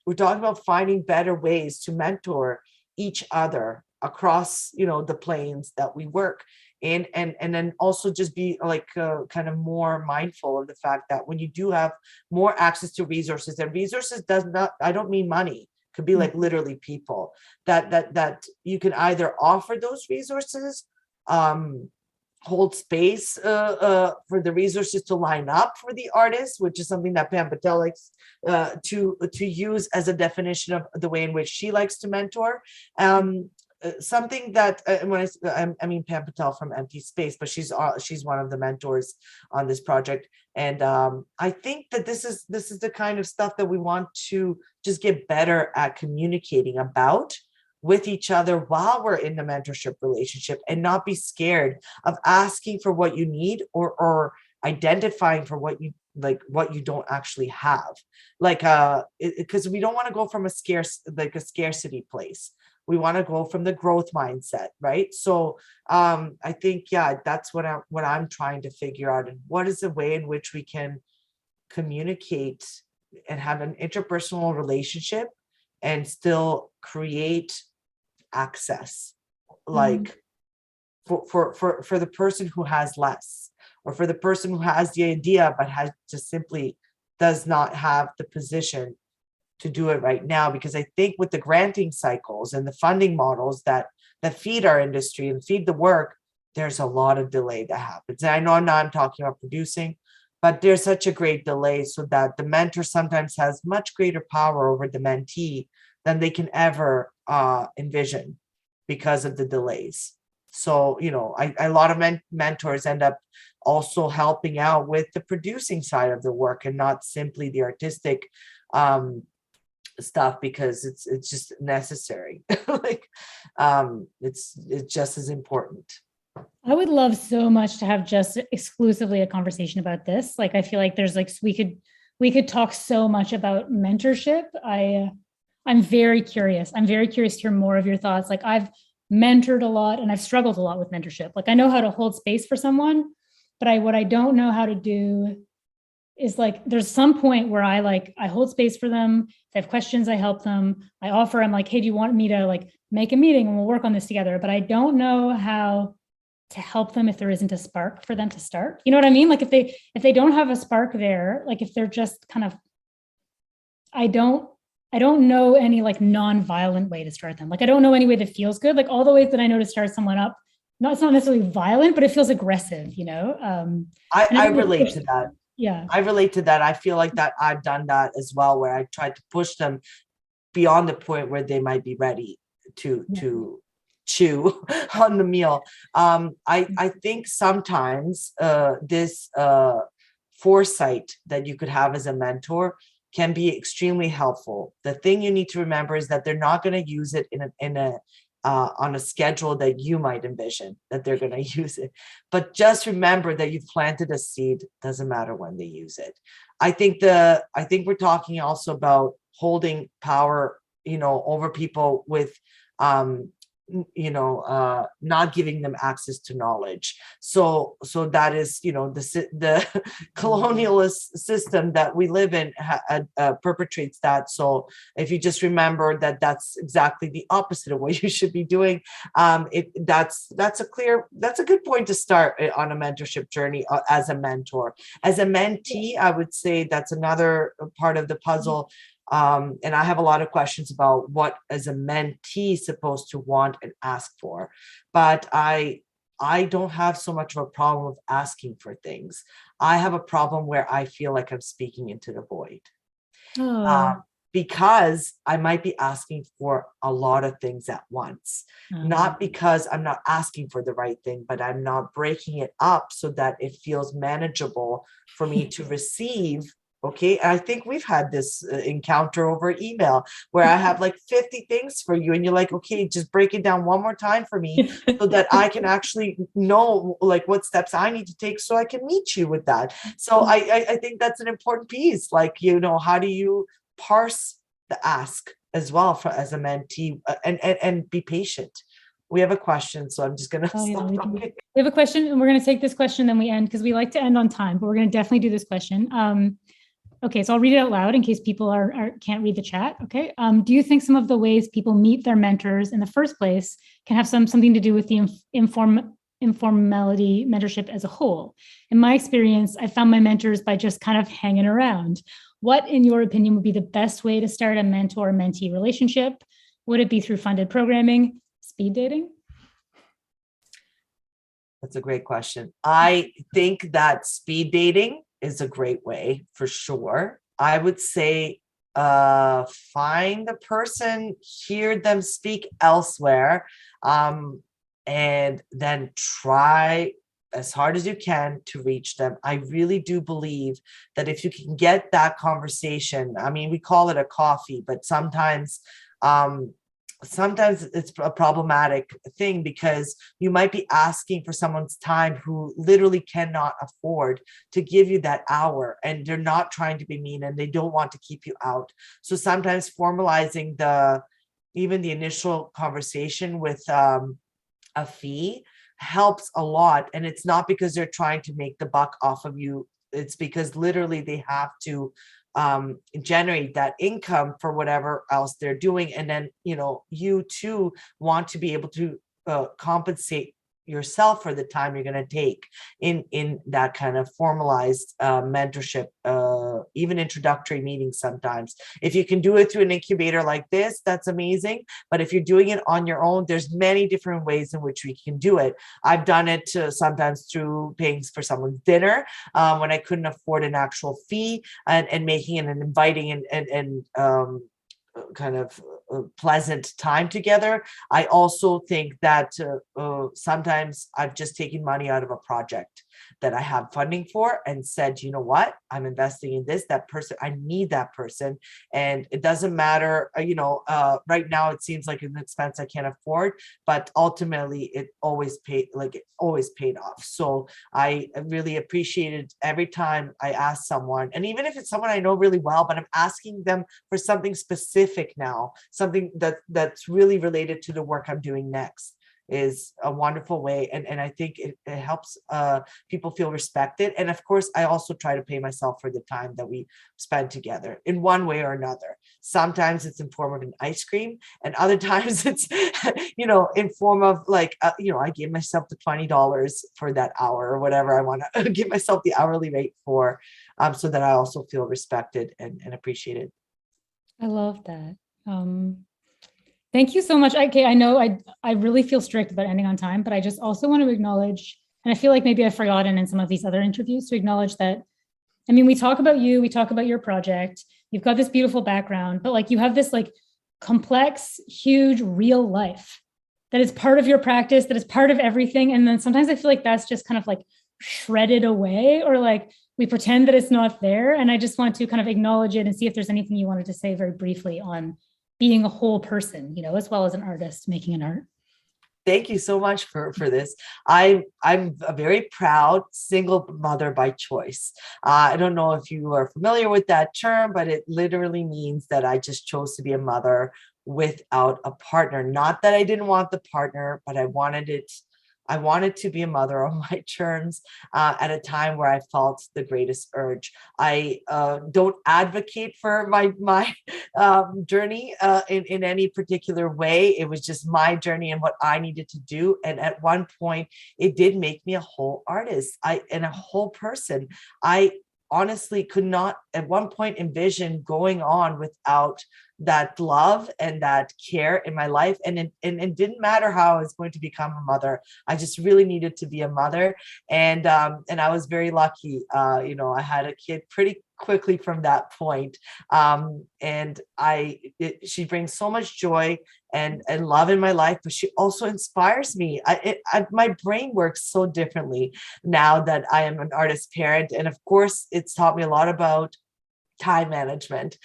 We're talking about finding better ways to mentor each other across the planes that we work in, and then also just be like kind of more mindful of the fact that when you do have more access to resources, and resources I don't mean money, could be like literally people that you can either offer those resources, hold space for the resources to line up for the artist, which is something that Pam Patel likes to use as a definition of the way in which she likes to mentor. Something that when I mean Pam Patel from Empty Space, but she's one of the mentors on this project, and I think that this is the kind of stuff that we want to just get better at communicating about with each other while we're in the mentorship relationship, and not be scared of asking for what you need, or identifying for what you don't actually have, because we don't want to go from a scarcity place. We want to go from the growth mindset, right? So I think, that's what I'm trying to figure out, and what is the way in which we can communicate and have an interpersonal relationship and still create access, like for the person who has less, or for the person who has the idea but simply does not have the position to do it right now. Because I think with the granting cycles and the funding models that feed our industry and feed the work, there's a lot of delay that happens. And I know now I'm talking about producing, but there's such a great delay, so that the mentor sometimes has much greater power over the mentee than they can ever envision, because of the delays. So, a lot of mentors end up also helping out with the producing side of the work, and not simply the artistic stuff, because it's just necessary. It's just as important. I would love so much to have just exclusively a conversation about this. I feel like there's we could talk so much about mentorship. I'm very curious. I'm very curious to hear more of your thoughts. I've mentored a lot, and I've struggled a lot with mentorship. I know how to hold space for someone, but what I don't know how to do is there's some point where I hold space for them. If they have questions, I help them. I offer, I'm hey, do you want me to make a meeting and we'll work on this together? But I don't know how to help them if there isn't a spark for them to start. You know what I mean? If they don't have a spark there, if they're just kind of, I don't know any non-violent way to start them. I don't know any way that feels good. All the ways that I know to start someone up, it's not necessarily violent, but it feels aggressive, I relate to that. Yeah. I relate to that. I feel like that I've done that as well, where I tried to push them beyond the point where they might be ready to chew on the meal. I think sometimes this foresight that you could have as a mentor can be extremely helpful. The thing you need to remember is that they're not going to use it on a schedule that you might envision that they're going to use it. But just remember that you've planted a seed. Doesn't matter when they use it. I think we're talking also about holding power, over people with not giving them access to knowledge. So that is, the colonialist system that we live in perpetrates that. So if you just remember that that's exactly the opposite of what you should be doing, that's a good point to start on a mentorship journey as a mentor. As a mentee, I would say that's another part of the puzzle. And I have a lot of questions about what is a mentee supposed to want and ask for, but I don't have so much of a problem with asking for things. I have a problem where I feel like I'm speaking into the void. because I might be asking for a lot of things at once. Not because I'm not asking for the right thing, but I'm not breaking it up so that it feels manageable for me to receive. Okay. And I think we've had this encounter over email where I have like 50 things for you and you're like, okay, just break it down one more time for me so that I can actually know like what steps I need to take so I can meet you with that. So I think that's an important piece. Like, you know, how do you parse the ask as well for as a mentee, and be patient. We have a question, so I'm just gonna stop talking. We have a question, and we're gonna take this question, then we end because we like to end on time, but we're gonna definitely do this question. Okay, so I'll read it out loud in case people can't read the chat. Okay, do you think some of the ways people meet their mentors in the first place can have something to do with the informality mentorship as a whole? In my experience, I found my mentors by just kind of hanging around. What, in your opinion, would be the best way to start a mentor-mentee relationship? Would it be through funded programming, speed dating? That's a great question. I think that speed dating is a great way for sure. I would say find the person, hear them speak elsewhere, and then try as hard as you can to reach them. I really do believe that if you can get that conversation, I mean, we call it a coffee, but sometimes it's a problematic thing because you might be asking for someone's time who literally cannot afford to give you that hour, and they're not trying to be mean and they don't want to keep you out. So sometimes formalizing even the initial conversation with a fee helps a lot. And it's not because they're trying to make the buck off of you. It's because literally they have to generate that income for whatever else they're doing. And then, you know, you too want to be able to compensate yourself for the time you're going to take in that kind of formalized mentorship, even introductory meetings. Sometimes if you can do it through an incubator like this, that's amazing. But if you're doing it on your own, there's many different ways in which we can do it. I've done it sometimes through paying for someone's dinner when I couldn't afford an actual fee, and making it an inviting and kind of pleasant time together. I also think that sometimes I've just taken money out of a project that I have funding for and said, you know what, I'm investing in this, that person, I need that person. And it doesn't matter, right now it seems like an expense I can't afford, but ultimately it always paid off. So I really appreciated every time I asked someone, and even if it's someone I know really well, but I'm asking them for something specific now, something that's really related to the work I'm doing next, is a wonderful way. And I think it helps people feel respected. And of course, I also try to pay myself for the time that we spend together in one way or another. Sometimes it's in form of an ice cream, and other times it's, in form of like, I give myself the $20 for that hour or whatever I want to give myself the hourly rate for, so that I also feel respected and appreciated. I love that. Thank you so much. Okay, I know I really feel strict about ending on time, but I just also want to acknowledge, and I feel like maybe I've forgotten in some of these other interviews to acknowledge that, I mean, we talk about you, we talk about your project, you've got this beautiful background, but like you have this like complex, huge, real life that is part of your practice, that is part of everything. And then sometimes I feel like that's just kind of like shredded away, or like we pretend that it's not there. And I just want to kind of acknowledge it and see if there's anything you wanted to say very briefly on being a whole person, as well as an artist making an art. Thank you so much for this. I'm a very proud single mother by choice. I don't know if you are familiar with that term, but it literally means that I just chose to be a mother without a partner. Not that I didn't want the partner, but I wanted to be a mother on my terms at a time where I felt the greatest urge. I don't advocate for my journey in any particular way. It was just my journey and what I needed to do. And at one point, it did make me a whole artist and a whole person. I honestly could not at one point envision going on without that love and that care in my life. And it didn't matter how I was going to become a mother. I just really needed to be a mother. And I was very lucky. I had a kid pretty quickly from that point. And she brings so much joy and love in my life, but she also inspires me. My brain works so differently now that I am an artist parent. And of course, it's taught me a lot about time management,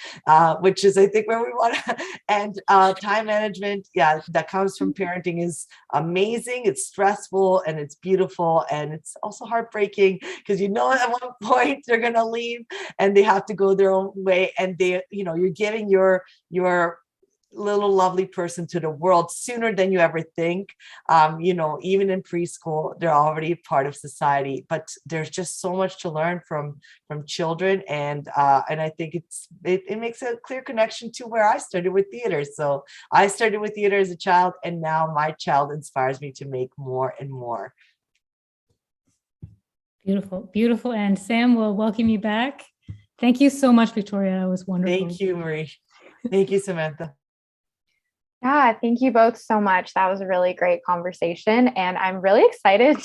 which is, I think, where we want to, and time management, that comes from parenting is amazing. It's stressful and it's beautiful. And it's also heartbreaking because, at one point they're going to leave and they have to go their own way. And you're giving your little lovely person to the world sooner than you ever think. Even in preschool, they're already part of society, but there's just so much to learn from children. And I think it makes a clear connection to where I started with theater. So I started with theater as a child, and now my child inspires me to make more and more. Beautiful, beautiful. And Sam will welcome you back. Thank you so much, Viktorija. It was wonderful. Thank you, Marie. Thank you, Samantha. Yeah, thank you both so much. That was a really great conversation. And I'm really excited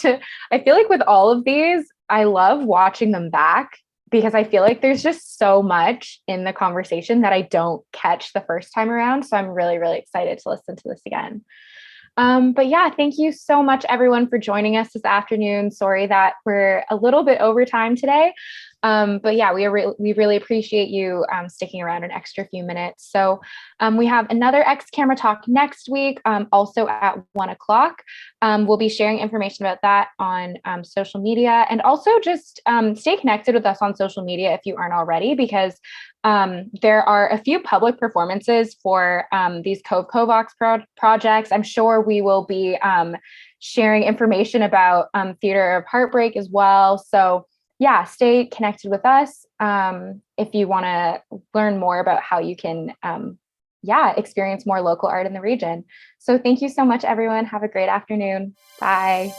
I feel like with all of these, I love watching them back because I feel like there's just so much in the conversation that I don't catch the first time around. So I'm really, really excited to listen to this again. But yeah, thank you so much, everyone, for joining us this afternoon. Sorry that we're a little bit over time today. But yeah, we really appreciate you sticking around an extra few minutes. So we have another X Camera Talk next week, also at 1:00. We'll be sharing information about that on social media, and also just stay connected with us on social media if you aren't already, because there are a few public performances for these COVE-COVOX projects. I'm sure we will be sharing information about Theater of Heartbreak as well. So yeah, stay connected with us if you want to learn more about how you can, experience more local art in the region. So thank you so much, everyone. Have a great afternoon. Bye.